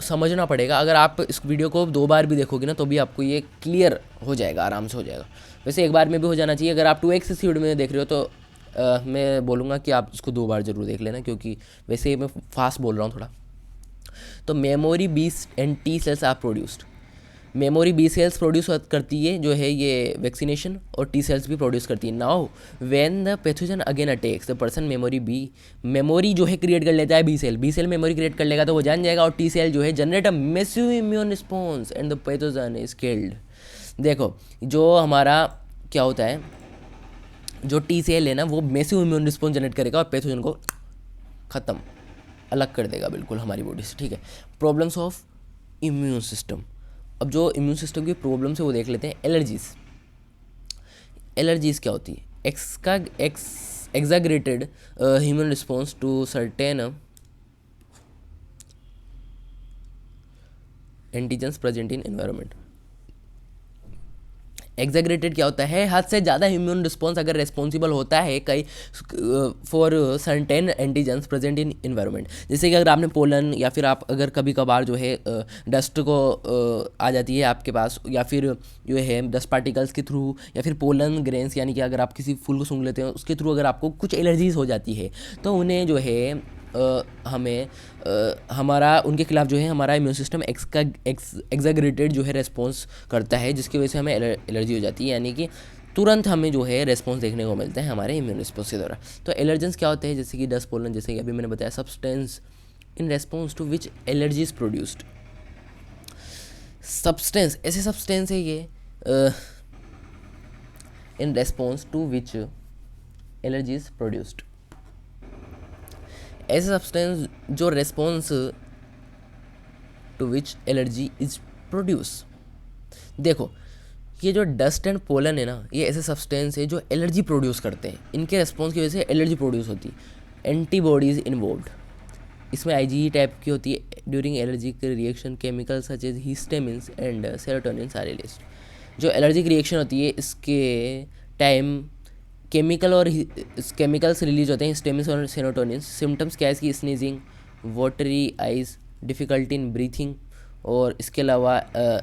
समझना पड़ेगा। अगर आप इस वीडियो को 2 बार भी देखोगे ना तो भी आपको ये क्लियर हो जाएगा, आराम से हो जाएगा। वैसे एक बार में भी हो जाना चाहिए। अगर आप 2x स्पीड में देख रहे हो तो मैं बोलूँगा कि आप इसको 2 बार ज़रूर देख लेना, क्योंकि वैसे ही मैं फास्ट बोल रहा हूँ थोड़ा। तो memory B and T cells are produced. Memory B cells produce करती है जो है ये वैक्सीनेशन, और टी सेल्स भी प्रोड्यूस करती है। Now when the pathogen again attacks the person, memory जो है क्रिएट कर लेता है बी सेल मेमोरी क्रिएट कर लेगा तो वो जान जाएगा, और टी सेल जो है generate a massive immune response and the pathogen is killed. देखो जो हमारा क्या होता है, जो टी सेल है ना वो मैसिव इम्यून रिस्पॉन्स जनरेट करेगा और पैथोजन को ख़त्म अलग कर देगा बिल्कुल हमारी बॉडी से। ठीक है, प्रॉब्लम्स ऑफ इम्यून सिस्टम। अब जो इम्यून सिस्टम की प्रॉब्लम है वो देख लेते हैं। एलर्जीज क्या होती है? Exaggerated human response to certain antigens present in environment. Exaggerated क्या होता है? हद से ज़्यादा इम्यून रिस्पॉन्स अगर रेस्पॉन्सिबल होता है कई for certain antigens present in environment. जैसे कि अगर आपने पोलन या फिर आप अगर कभी कभार जो है डस्ट को आ जाती है आपके पास, या फिर जो है डस्ट पार्टिकल्स के थ्रू, या फिर पोलन ग्रेन्स यानी कि अगर आप किसी फूल को सूंघ लेते हैं उसके थ्रू अगर आपको कुछ एलर्जीज हो जाती है, तो उन्हें जो है हमें हमारा उनके खिलाफ जो है हमारा इम्यून सिस्टम एक्साग्रेटेड जो है रेस्पॉन्स करता है, जिसकी वजह से हमें एलर्जी हो जाती है, यानी कि तुरंत हमें जो है रेस्पॉन्स देखने को मिलता है हमारे इम्यून रिस्पॉन्स के द्वारा। तो एलर्जेंस क्या होते हैं? जैसे कि डस्ट पोलन, जैसे कि अभी मैंने बताया, substance in response to which allergy is produced. Substance, ऐसे सब्सटेंस है ये in response to which allergy is produced. ऐसे सब्सटेंस जो response to which allergy is produce. देखो, ये जो डस्ट एंड पोलन है ना, ये ऐसे सब्सटेंस है जो एलर्जी प्रोड्यूस करते हैं, इनके रेस्पॉन्स की वजह से एलर्जी प्रोड्यूस होती है। एंटीबॉडीज इन्वॉल्व्ड, इसमें आईजीई टाइप की होती है। During allergic reaction chemical such as histamines and serotonins are released. जो एलर्जिक रिएक्शन होती है इसके टाइम केमिकल्स रिलीज होते हैं, हिस्टामिन्स और सेरोटोनिन्स। सिम्टम्स क्या है इसकी? Sneezing, watery eyes, difficulty in breathing, और इसके अलावा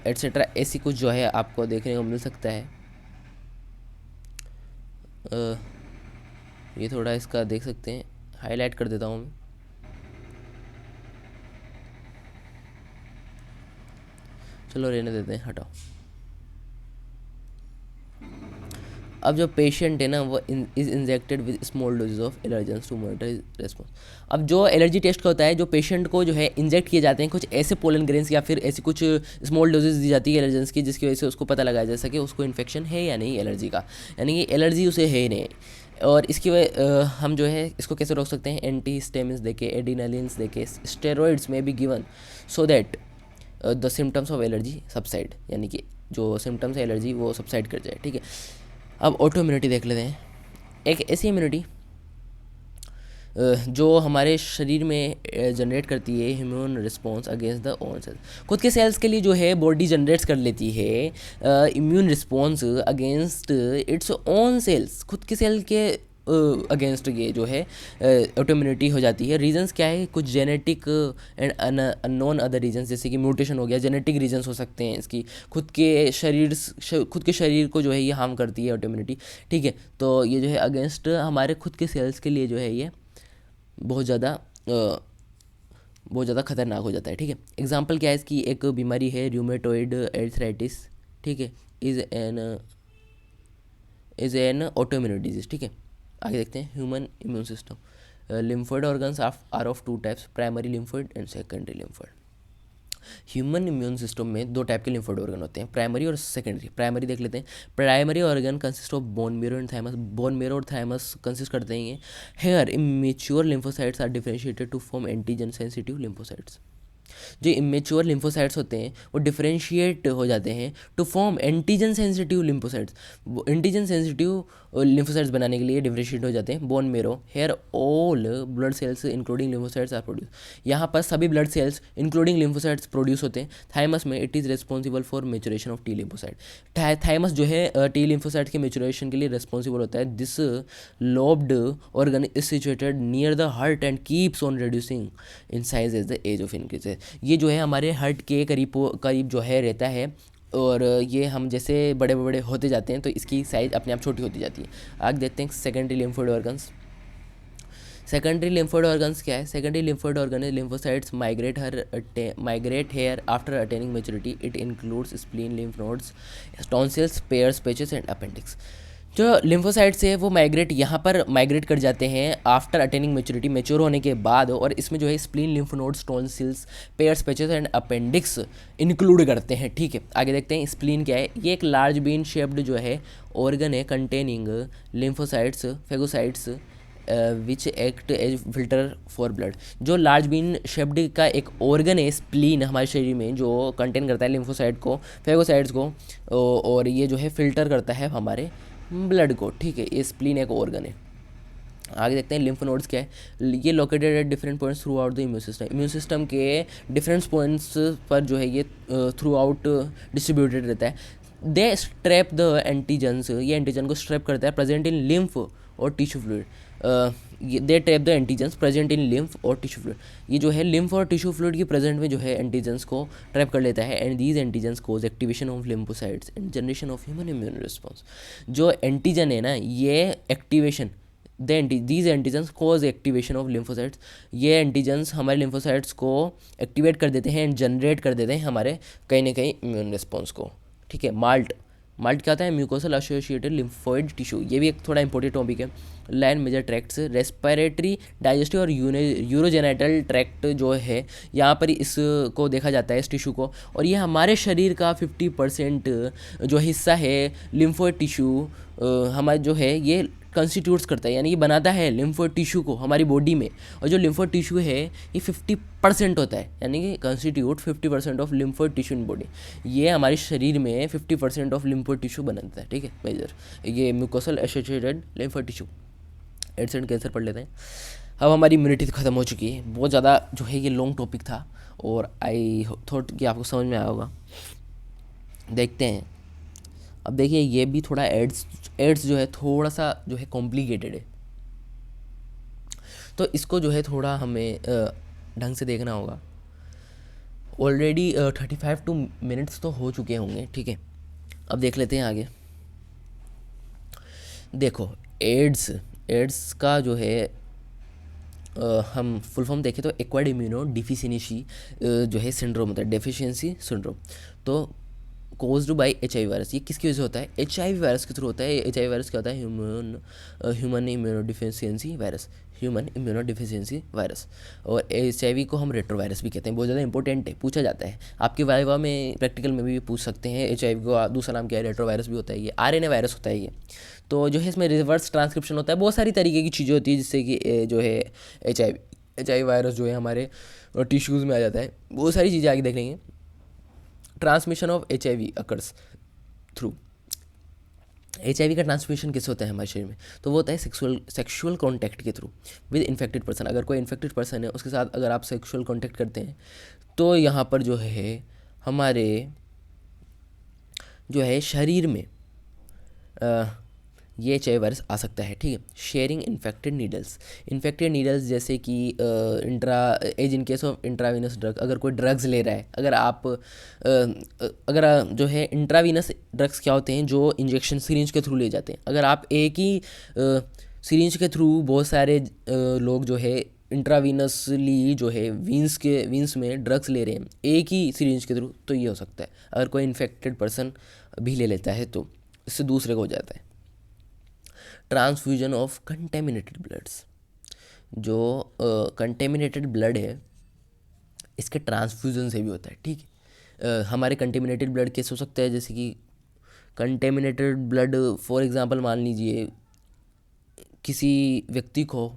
एट्सेट्रा, ऐसी कुछ जो है आपको देखने को मिल सकता है। ये थोड़ा इसका देख सकते हैं, हाईलाइट कर देता हूँ मैं। चलो रहने देते हैं, हटाओ। अब जो पेशेंट है ना वो is injected with small doses of allergens to monitor response. अब जो एलर्जी टेस्ट का होता है, जो पेशेंट को जो है इंजेक्ट किए जाते हैं कुछ ऐसे पोलन ग्रेन्स या फिर ऐसी कुछ स्मॉल डोजेज दी जाती है एलर्जेंस की, जिसकी वजह से उसको पता लगाया जा सके उसको इन्फेक्शन है या नहीं एलर्जी का, यानी कि एलर्जी उसे है ही नहीं। और इसकी वजह हम जो है इसको कैसे रोक सकते हैं? एंटी हिस्टामिन्स देके, एड्रेनालिन्स देके, स्टेरॉइड्स में be given so that the symptoms of allergy subside, यानी कि जो सिम्टम्स है एलर्जी वो सबसाइड कर जाए। ठीक है, अब ऑटो इम्यूनिटी देख लेते हैं। एक ऐसी इम्यूनिटी जो हमारे शरीर में जनरेट करती है immune response against the own cells. खुद के सेल्स के लिए जो है बॉडी जनरेट कर लेती है immune response against its own cells. खुद के सेल के अगेंस्ट ये जो है ऑटोइम्यूनिटी हो जाती है। रीजंस क्या है? कुछ genetic and unknown other reasons, जैसे कि म्यूटेशन हो गया, जेनेटिक रीजंस हो सकते हैं इसकी। खुद के शरीर को जो है ये हार्म करती है ऑटोइम्यूनिटी। ठीक है, तो ये जो है अगेंस्ट हमारे खुद के सेल्स के लिए जो है ये बहुत ज़्यादा खतरनाक हो जाता है। ठीक है, एग्जाम्पल क्या है इसकी? एक बीमारी है रूमेटॉइड आर्थराइटिस। ठीक है, इज एन ऑटोइम्यून डिजीज। ठीक है, आगे देखते हैं human immune system. Lymphoid organs are of two types, primary lymphoid and secondary lymphoid. Human immune system में दो टाइप के लिम्फोइड ऑर्गन होते हैं, प्राइमरी और सेकेंडरी। प्राइमरी देख लेते हैं। Primary organ consist of bone marrow and thymus. Bone marrow और थाइमस कंसिस्ट करते हैं। Here immature lymphocytes are differentiated to form antigen sensitive lymphocytes. जो इमेच्योर लिम्फोसाइट्स होते हैं वो डिफरेंशिएट हो जाते हैं to form antigen sensitive lymphocytes. Antigen sensitive lymphocytes बनाने के लिए डिफरेंशिएट हो जाते हैं। Bone marrow, here all blood cells including lymphocytes are produce. यहाँ पर सभी blood cells including lymphocytes produce होते हैं। थाइमस में it is responsible for maturation of T lymphocyte. Thymus जो है टी लिम्फोसाइट के मेचुरेशन के लिए रिस्पॉन्सिबल होता है। This lobed organ is situated near the heart and keeps on reducing in size as the age of increase. ये जो है हमारे हार्ट के करीब जो है रहता है, और ये हम जैसे बड़े बड़े होते जाते हैं तो इसकी साइज़ अपने आप छोटी होती जाती है। आगे देखते हैं secondary lymphoid organs. Secondary lymphoid organs क्या है? Secondary lymphoid organ lymphocytes migrate here after attaining maturity. It includes spleen, lymph nodes, tonsils, Peyer's, patches and appendix. जो लिम्फोसाइट्स है वो यहाँ पर माइग्रेट कर जाते हैं आफ्टर अटेनिंग मेच्योरिटी, मेच्योर होने के बाद, और इसमें जो है spleen, lymph nodes, tonsils, Peyer's, patches and appendix include करते हैं। ठीक है, आगे देखते हैं स्प्लीन क्या है। ये एक लार्ज बीन शेप्ड जो है ऑर्गन है containing lymphocytes, phagocytes, which act as filter for blood. जो लार्ज बीन शेप्ड का एक ऑर्गन है स्प्लीन हमारे शरीर में, जो कंटेन करता है लिम्फोसाइट को, फेगोसाइट्स को, और ये जो है फिल्टर करता है हमारे ब्लड को, ठीक है। ये स्प्लीन एक ऑर्गन है। आगे देखते हैं लिम्फ नोड्स क्या है। ये located at different points through out the immune system के डिफरेंट पॉइंट्स पर जो है ये थ्रू आउट डिस्ट्रीब्यूटेड रहता है। दे स्ट्रैप द एंटीजन्स, ये एंटीजन को स्ट्रैप करता है प्रेजेंट इन लिम्फ और tissue fluid. They trap the antigens present in lymph और टिश्यू फ्लूइड। ये जो है लिम्फ और टिश्यू फ्लूइड की प्रेजेंट में जो है एंटीजन्स को ट्रैप कर लेता है। And these antigens cause activation of lymphocytes and generation of human immune response. जो एंटीजन है ना, ये activation these antigens cause activation of lymphocytes। ये एंटीजन्स हमारे लिम्फोसाइट्स को एक्टिवेट कर देते हैं एंड जनरेट कर देते हैं हमारे कहीं ना कहीं इम्यून रिस्पॉन्स को, ठीक है। माल्ट क्या होता है? Mucosal associated lymphoid tissue. ये भी एक थोड़ा इंपॉर्टेंट टॉपिक है। Line major tracts, respiratory, digestive और यूरोजेनेटल ट्रैक्ट जो है, यहाँ पर इसको देखा जाता है इस टिश्यू को। और ये हमारे शरीर का 50% जो हिस्सा है लिम्फोइड टिश्यू हमारे जो है ये कंस्टिट्यूट्स करता है, यानी कि बनाता है लिम्फोइड टिश्यू को हमारी बॉडी में। और जो लिम्फोइड टिश्यू है ये 50% होता है, यानी कि constitute 50% of lymphoid tissue in body. ये हमारे शरीर में 50% ऑफ लिम्फोइड टिश्यू बनाता है, ठीक है। मेजर ये mucosal associated lymphoid tissue. AIDS and cancer पढ़ लेते हैं। अब हमारी इम्यूनिटी तो ख़त्म हो चुकी है। बहुत ज़्यादा जो है ये लॉन्ग टॉपिक था और आई थॉट कि आपको समझ में आया होगा। देखते हैं। अब देखिए ये भी थोड़ा एड्स जो है थोड़ा सा जो है कॉम्प्लिकेटेड है, तो इसको जो है थोड़ा हमें ढंग से देखना होगा। ऑलरेडी 35 मिनट्स तो हो चुके होंगे, ठीक है। अब देख लेते हैं आगे। देखो एड्स का जो है हम फुल फॉर्म देखें तो एक्वायर्ड इम्यूनो डिफिशियंसी जो है सिंड्रोम होता है, डेफिशिएंसी सिंड्रोम। तो कोज्ड बाई HIV वायरस। ये किसकी वजह से होता है? HIV वायरस के थ्रू होता है। HIV वायरस क्या होता है? Human immunodeficiency virus. और HIV को हम रेट्रो वायरस भी कहते हैं। बहुत ज़्यादा इंपॉर्टेंट है, पूछा जाता है आपके वाइवा में, प्रैक्टिकल में भी पूछ सकते हैं। HIV को दूसरा नाम क्या है? रेट्रो वायरस भी होता है। ये RNA वायरस होता है ये। तो जो है इसमें रिवर्स ट्रांसक्रिप्शन होता है, बहुत सारी तरीके की चीज़ें होती है जिससे कि जो है HIV वायरस जो है हमारे टिश्यूज़ में आ जाता है। बहुत सारी चीज़ें आगे देख लेंगे। Transmission of HIV occurs through. HIV का ट्रांसमिशन किससे होता है हमारे शरीर में? तो वो होता है सेक्सुअल कॉन्टैक्ट के थ्रू विद इन्फेक्टेड पर्सन। अगर कोई इन्फेक्टेड पर्सन है उसके साथ अगर आप सेक्सुअल कॉन्टैक्ट करते हैं तो यहाँ पर जो है हमारे जो है शरीर में ये HIV वायरस आ सकता है, ठीक है। शेयरिंग इन्फेक्टेड नीडल्स जैसे कि इन केस ऑफ इंट्रावीनस ड्रग। अगर कोई ड्रग्स ले रहा है, अगर जो है इंट्रावीनस ड्रग्स क्या होते हैं? जो इंजेक्शन सिरिंज के थ्रू ले जाते हैं। अगर आप एक ही सिरिंज के थ्रू बहुत सारे लोग जो है इंट्रावीनसली जो है वीन्स में ड्रग्स ले रहे हैं एक ही सिरिंज के थ्रू, तो ये हो सकता है। अगर कोई इन्फेक्टेड पर्सन भी ले लेता है तो इससे दूसरे को हो जाता है। Transfusion of contaminated bloods. जो कंटेमिनेटेड ब्लड है इसके ट्रांसफ्यूजन से भी होता है, ठीक है। हमारे कंटेमिनेटेड ब्लड कैसे हो सकता है? जैसे कि कंटेमिनेटेड ब्लड फॉर एग्जांपल मान लीजिए किसी व्यक्ति को,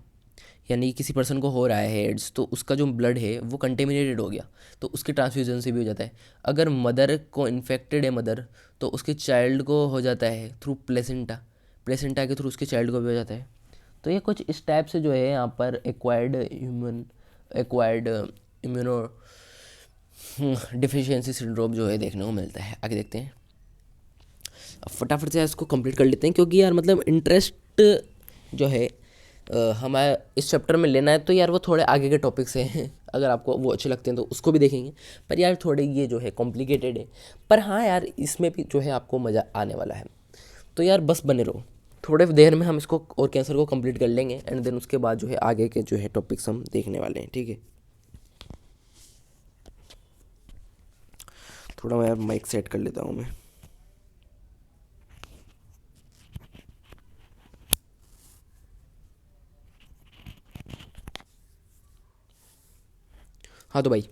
यानी किसी पर्सन को हो रहा है एड्स, तो उसका जो ब्लड है वो कंटेमिनेटेड हो गया, तो उसके ट्रांसफ्यूजन से भी हो जाता है। अगर मदर को इन्फेक्टेड है मदर, तो उसके चाइल्ड को हो जाता है थ्रू प्लेसेंटा के थ्रू उसके चाइल्ड को भी हो जाता है। तो ये कुछ इस टाइप से जो है यहाँ पर एक्वायर्ड इम्यूनो डिफिशियंसी सिंड्रोम जो है देखने को मिलता है। आगे देखते हैं। अब फटाफट से इसको कंप्लीट कर लेते हैं, क्योंकि यार मतलब इंटरेस्ट जो है हमारे इस चैप्टर में लेना है, तो यार वो थोड़े आगे के टॉपिक्स हैं। अगर आपको वो अच्छे लगते हैं तो उसको भी देखेंगे, पर यार थोड़े ये जो है कॉम्प्लिकेटेड है। पर हाँ यार इसमें भी जो है आपको मज़ा आने वाला है, तो यार बस बने रहो। थोड़े देर में हम इसको और कैंसर को कंप्लीट कर लेंगे, एंड देन उसके बाद जो है आगे के जो है टॉपिक्स हम देखने वाले हैं, ठीक है। थोड़ा मैं यार माइक सेट कर लेता हूँ मैं। हाँ तो भाई,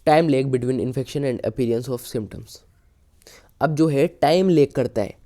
time leg between infection and appearance of symptoms. अब जो है टाइम लेग करता है,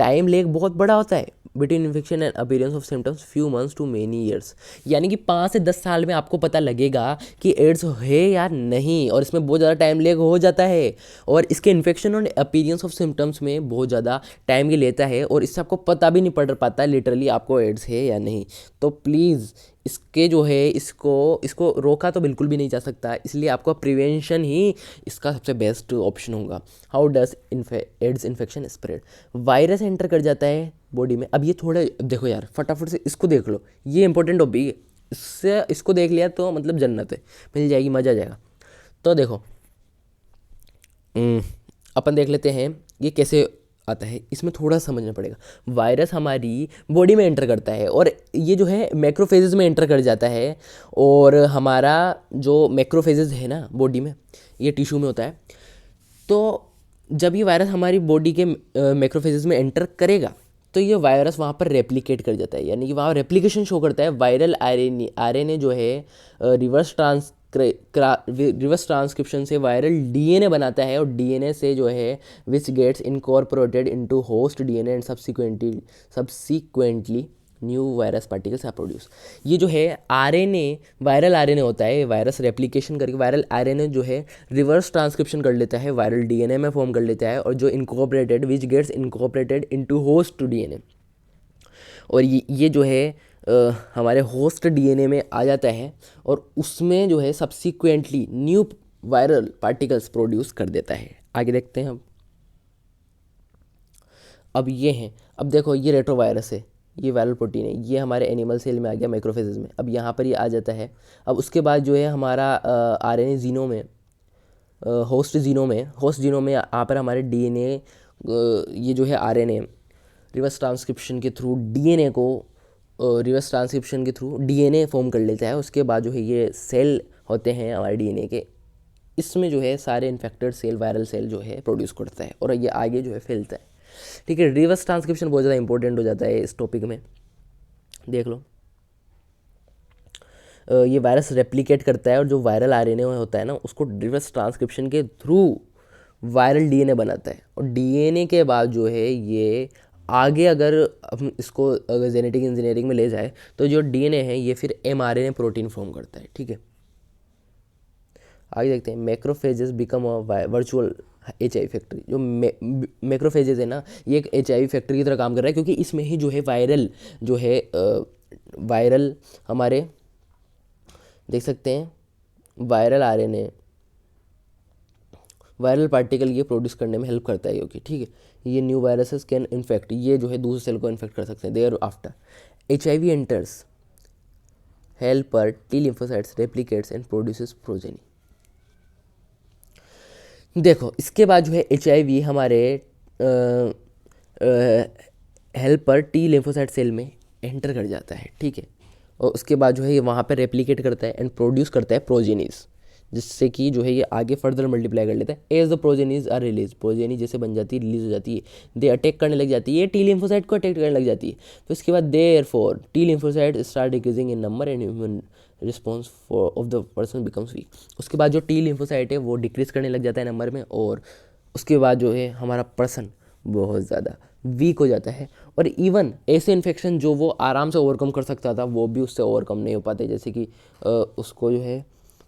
टाइम लेग बहुत बड़ा होता है between infection and appearance of symptoms few months to many years, यानी कि 5 से 10 साल में आपको पता लगेगा कि एड्स है या नहीं, और इसमें बहुत ज़्यादा टाइम लेग हो जाता है, और इसके इन्फेक्शन और अपीयरेंस ऑफ सिम्टम्स में बहुत ज़्यादा टाइम ये लेता है, और इससे आपको पता भी नहीं पड़ पाता लिटरली आपको एड्स है या नहीं। तो प्लीज़ इसके जो है इसको इसको रोका तो बिल्कुल भी नहीं जा सकता, इसलिए आपको प्रिवेंशन ही इसका सबसे बेस्ट ऑप्शन होगा। How does AIDS infection spread? Virus enter कर जाता है बॉडी में। अब ये थोड़ा देखो यार, फटाफट से इसको देख लो, ये इंपॉर्टेंट टॉपिक है, इससे इसको देख लिया तो मतलब जन्नत है, मिल जाएगी, मज़ा आ जाएगा। तो देखो अपन देख लेते हैं ये कैसे आता है, इसमें थोड़ा समझना पड़ेगा। वायरस हमारी बॉडी में एंटर करता है, और ये जो है मैक्रोफेजेस में एंटर कर जाता है, और हमारा जो मैक्रोफेजेस है ना बॉडी में, ये टिश्यू में होता है। तो जब ये वायरस हमारी बॉडी के मैक्रोफेजेस में एंटर करेगा तो ये वायरस वहाँ पर रेप्लिकेट कर जाता है, यानी कि वहाँ रेप्लिकेशन शो करता है। वायरल आरएनए जो है रिवर्स ट्रांसक्रिप्शन से वायरल डीएनए बनाता है, और डीएनए से जो है which gets incorporated into host DNA and subsequently new virus particles are produce. ये जो है आरएनए वायरल आरएनए होता है, वायरस रेप्लिकेशन करके वायरल आरएनए जो है रिवर्स ट्रांसक्रिप्शन कर लेता है, वायरल डीएनए में फॉर्म कर लेता है, और जो incorporated which gets incorporated into host DNA, और ये जो है हमारे होस्ट डीएनए में आ जाता है, और उसमें जो है subsequently new viral particles produce कर देता है। आगे देखते हैं अब ये हैं, अब देखो ये रेट्रोवायरस है, ये वायरल प्रोटीन है, ये हमारे एनिमल सेल में आ गया मैक्रोफेजेस में, अब यहाँ पर ये आ जाता है। अब उसके बाद जो है हमारा आरएनए जीनोम में, होस्ट जीनोम में यहाँ पर हमारे डीएनए, ये जो है आरएनए रिवर्स ट्रांसक्रिप्शन के थ्रू डीएनए फॉर्म कर लेता है। उसके बाद जो है ये सेल होते हैं हमारे डीएनए के, इसमें जो है सारे इन्फेक्टेड सेल वायरल सेल जो है प्रोड्यूस करता है, और ये आगे जो है फैलता है। ठीक है, रिवर्स ट्रांसक्रिप्शन बहुत ज़्यादा इंपॉर्टेंट हो जाता है इस टॉपिक में। देख लो ये वायरस रेप्लिकेट करता है, और जो वायरल आरएनए होता है ना उसको रिवर्स ट्रांसक्रिप्शन के थ्रू वायरल डीएनए बनाता है, और डीएनए के बाद जो है ये आगे अगर हम इसको अगर जेनेटिक इंजीनियरिंग में ले जाए तो जो डीएनए है ये फिर एमआरएनए प्रोटीन फॉर्म करता है। ठीक है, आगे देखते हैं। Macrophages become a virtual HIV factory. जो मैक्रोफेजेस है ना, ये एक HIV फैक्ट्री की तरह काम कर रहा है, क्योंकि इसमें ही जो है वायरल हमारे देख सकते हैं वायरल आरएनए वायरल पार्टिकल ये प्रोड्यूस करने में हेल्प करता है, क्योंकि ठीक है ये न्यू वायरसेस कैन इन्फेक्ट, ये जो है दूसरे सेल को इन्फेक्ट कर सकते हैं। Thereafter HIV enters helper T lymphocytes replicates and produces progeny. देखो इसके बाद जो है HIV हमारे हेल्पर T lymphocyte सेल में एंटर कर जाता है। ठीक है, और उसके बाद जो है ये वहाँ पर रेप्लिकेट करता है एंड प्रोड्यूस करता है प्रोजेनीज, जिससे कि जो है ये आगे फर्दर मल्टीप्लाई कर लेता है। As the progenies are release, progeny जैसे बन जाती है, रिलीज हो जाती है, दे अटैक करने लग जाती है, T lymphocyte को अटैक करने लग जाती है। तो इसके बाद therefore T lymphocyte start decreasing in number and human response of the person becomes week. उसके बाद जो T lymphocyte है वो डिक्रीज करने लग जाता है नंबर में, और उसके बाद जो है हमारा पर्सन बहुत ज़्यादा वीक हो जाता है, और इवन ऐसे इन्फेक्शन जो वो आराम से ओवरकम कर सकता था वो भी उससे ओवरकम नहीं हो पाते, जैसे कि उसको जो है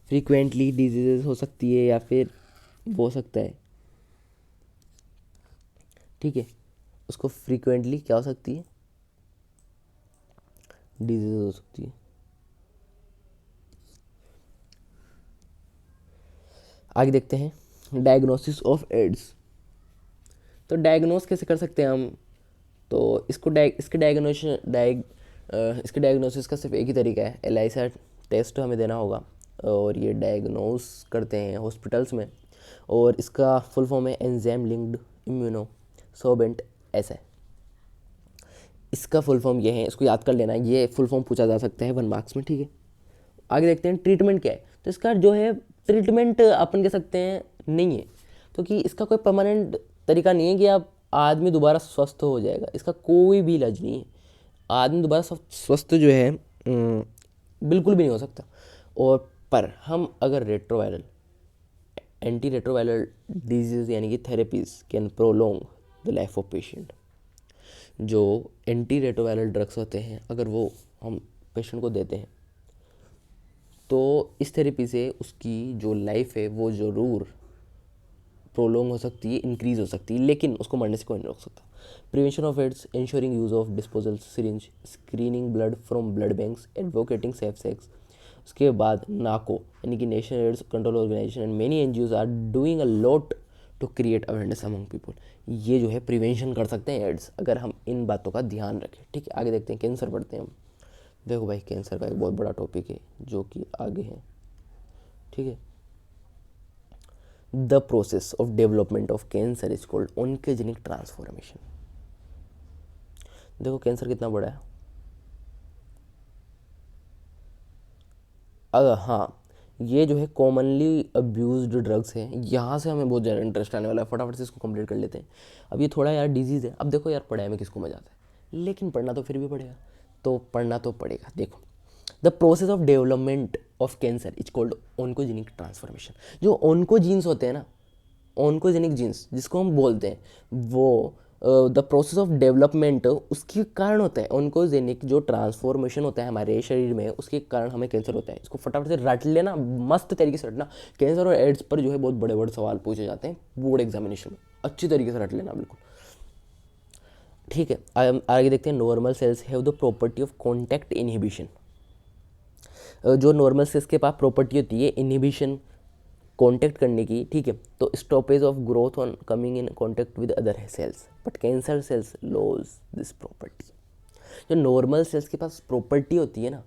फ्रीक्वेंटली डिजीज़ हो सकती है, या फिर वो हो सकता है, ठीक है, उसको फ्रीक्वेंटली क्या हो सकती है, डिजीज़ हो सकती है। आगे देखते हैं डायग्नोसिस ऑफ एड्स। तो डायग्नोस कैसे कर सकते हैं हम? तो इसके डायग्नोसिस का सिर्फ एक ही तरीका है, ELISA टेस्ट हमें देना होगा, और ये डायग्नोस करते हैं हॉस्पिटल्स में, और इसका फुल फॉर्म है एंजाइम लिंक्ड इम्यूनोसोर्बेंट एसे। इसका फुल फॉर्म ये है, इसको याद कर लेना, ये फुल फॉर्म पूछा जा सकता है 1 मार्क्स में। ठीक है, आगे देखते हैं ट्रीटमेंट क्या है। तो इसका जो है ट्रीटमेंट अपन कह सकते हैं नहीं है, क्योंकि इसका कोई परमानेंट तरीका नहीं है कि आप आदमी दोबारा स्वस्थ हो जाएगा, इसका कोई भी इलाज नहीं है। आदमी दोबारा स्वस्थ जो है बिल्कुल भी नहीं हो सकता। और पर हम अगर रेट्रोवायरल एंटी रेट्रोवायरल डिजीज यानी कि therapies can prolong the life of patient. जो एंटी रेट्रोवायरल ड्रग्स होते हैं अगर वो हम पेशेंट को देते हैं तो इस थेरेपी से उसकी जो लाइफ है वो ज़रूर प्रोलोंग हो सकती है, इंक्रीज़ हो सकती है, लेकिन उसको मरने से कोई नहीं रोक सकता। Prevention of AIDS, ensuring use of disposal syringe, screening blood from blood banks, advocating safe sex. उसके बाद नाको यानी कि national AIDS control organisation and many NGOs are doing a lot to create awareness among people. ये जो है prevention कर सकते हैं एड्स, अगर हम इन बातों का ध्यान रखें। ठीक है, आगे देखते हैं, कैंसर पढ़ते हैं हम। देखो भाई, कैंसर का एक बहुत बड़ा टॉपिक है जो कि आगे है। ठीक है, the process of development of cancer is called oncogenic transformation. देखो कैंसर कितना बड़ा है। हाँ, ये जो है कॉमनली अब्यूज्ड ड्रग्स है, यहाँ से हमें बहुत ज़्यादा इंटरेस्ट आने वाला है। फटाफट से इसको कंप्लीट कर लेते हैं। अब ये थोड़ा यार डिजीज़ है। अब देखो यार, पढ़ाई में किसको मजा आता है, लेकिन पढ़ना तो फिर भी पड़ेगा, तो पढ़ना तो पड़ेगा। देखो, the process of development of cancer is called oncogenic transformation. जो ऑन्कोजीन्स होते हैं ना, ऑन्कोजेनिक जीन्स जिसको हम बोलते हैं, वो द प्रोसेस ऑफ डेवलपमेंट उसके कारण होता है। ऑन्कोजेनिक जो ट्रांसफॉर्मेशन होता है हमारे शरीर में, उसके कारण हमें कैंसर होता है। इसको फटाफट से रट लेना, मस्त तरीके से रटना। कैंसर और एड्स पर जो है बहुत बड़े बड़े सवाल पूछे जाते हैं बोर्ड एग्जामिनेशन में, अच्छी तरीके से रट लेना बिल्कुल। ठीक है, आगे देखते हैं। Normal cells have the property of contact inhibition. जो नॉर्मल सेल्स के पास प्रॉपर्टी होती है इनहिबिशन, कांटेक्ट करने की। ठीक है, तो stoppage of growth on coming in contact with other sales, but cancer cells loss this property. जो नॉर्मल सेल्स के पास प्रॉपर्टी होती है ना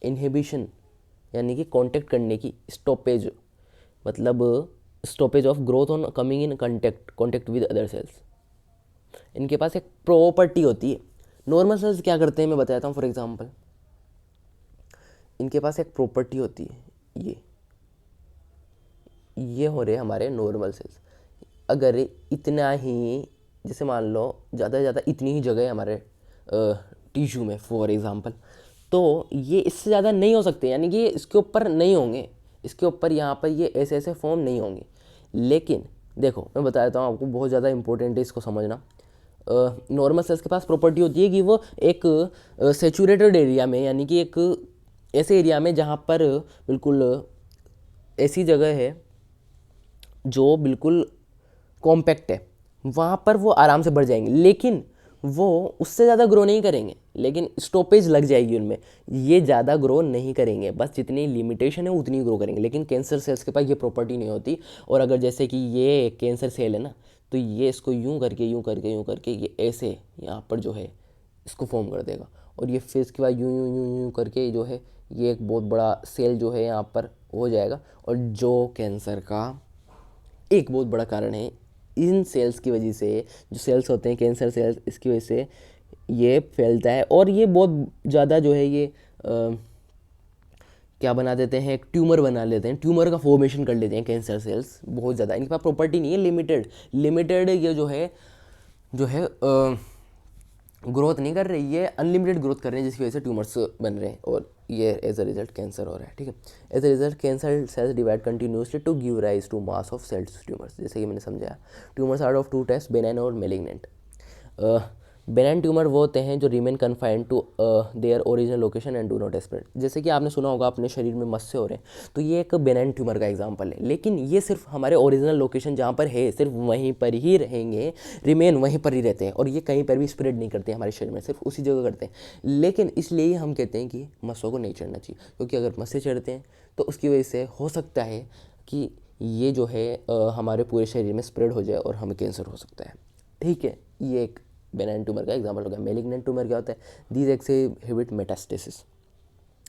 इनहिबिशन यानी कि कांटेक्ट करने की, स्टॉपेज मतलब stoppage of growth on coming in contact with other sales, इनके पास एक प्रॉपर्टी होती है। नॉर्मल सेल्स क्या करते हैं मैं बताता हूँ। फॉर एग्जांपल, इनके पास एक प्रॉपर्टी होती है, ये हो रहे हमारे नॉर्मल सेल्स। अगर इतना ही, जैसे मान लो ज़्यादा से ज़्यादा इतनी ही जगह है हमारे टिश्यू में फॉर एग्ज़ाम्पल, तो ये इससे ज़्यादा नहीं हो सकते, यानी कि इसके ऊपर नहीं होंगे, इसके ऊपर यहाँ पर ये ऐसे ऐसे फॉर्म नहीं होंगे। लेकिन देखो मैं बता देता हूँ आपको, बहुत ज़्यादा इंपॉर्टेंट है इसको समझना। नॉर्मल सेल्स के पास प्रॉपर्टी होती है कि वो एक सेचुरेटेड एरिया में, यानी कि एक ऐसे एरिया में जहाँ पर बिल्कुल ऐसी जगह है जो बिल्कुल कॉम्पैक्ट है, वहाँ पर वो आराम से बढ़ जाएंगे, लेकिन वो उससे ज़्यादा ग्रो नहीं करेंगे, लेकिन स्टॉपेज लग जाएगी उनमें, ये ज़्यादा ग्रो नहीं करेंगे, बस जितनी लिमिटेशन है उतनी ग्रो करेंगे। लेकिन कैंसर सेल्स के पास ये प्रॉपर्टी नहीं होती। और अगर जैसे कि ये कैंसर सेल है ना, तो ये इसको यूँ करके यूँ करके यूँ करके ये ऐसे यहाँ पर जो है इसको फॉर्म कर देगा, और ये फिर इसके बाद यूँ यूँ यूँ यूँ करके जो है ये एक बहुत बड़ा सेल जो है यहाँ पर हो जाएगा। और जो कैंसर का एक बहुत बड़ा कारण है, इन सेल्स की वजह से, जो सेल्स होते हैं कैंसर सेल्स, इसकी वजह से ये फैलता है। और ये बहुत ज़्यादा जो है ये क्या बना देते हैं, एक ट्यूमर बना लेते हैं, ट्यूमर का फॉर्मेशन कर लेते हैं कैंसर सेल्स बहुत ज़्यादा। इनके पास प्रॉपर्टी नहीं है, लिमिटेड ये जो है ग्रोथ नहीं कर रही है, अनलिमिटेड ग्रोथ कर रहे हैं, जिसकी वजह से ट्यूमर्स बन रहे हैं, और ये एज अ रिजल्ट कैंसर हो रहा है। ठीक है, as a result cancer cells divide continuously to give rise to mass of cells tumours. जैसे कि मैंने समझाया, tumours are of two types, benign और मेलिग्नेंट। बेनाइन ट्यूमर वो होते हैं जो remain confined to their original location and do not spread. जैसे कि आपने सुना होगा अपने शरीर में मस्से हो रहे हैं, तो ये एक बेनाइन ट्यूमर का एग्जांपल है, लेकिन ये सिर्फ हमारे ओरिजिनल लोकेशन जहाँ पर है सिर्फ वहीं पर ही रहेंगे, रिमेन वहीं पर ही रहते हैं, और ये कहीं पर भी स्प्रेड नहीं करते हमारे शरीर में, सिर्फ उसी जगह करते हैं। लेकिन इसलिए हम कहते हैं कि मस्सों को नहीं चढ़ना चाहिए, क्योंकि अगर मस्से चढ़ते हैं तो उसकी वजह से हो सकता है कि ये जो है हमारे पूरे शरीर में स्प्रेड हो जाए और हमें कैंसर हो सकता है। ठीक है, ये एक बेनाइन ट्यूमर का एग्जांपल हो गया। मेलिग्नेंट ट्यूमर क्या होता है, these exhibit metastasis,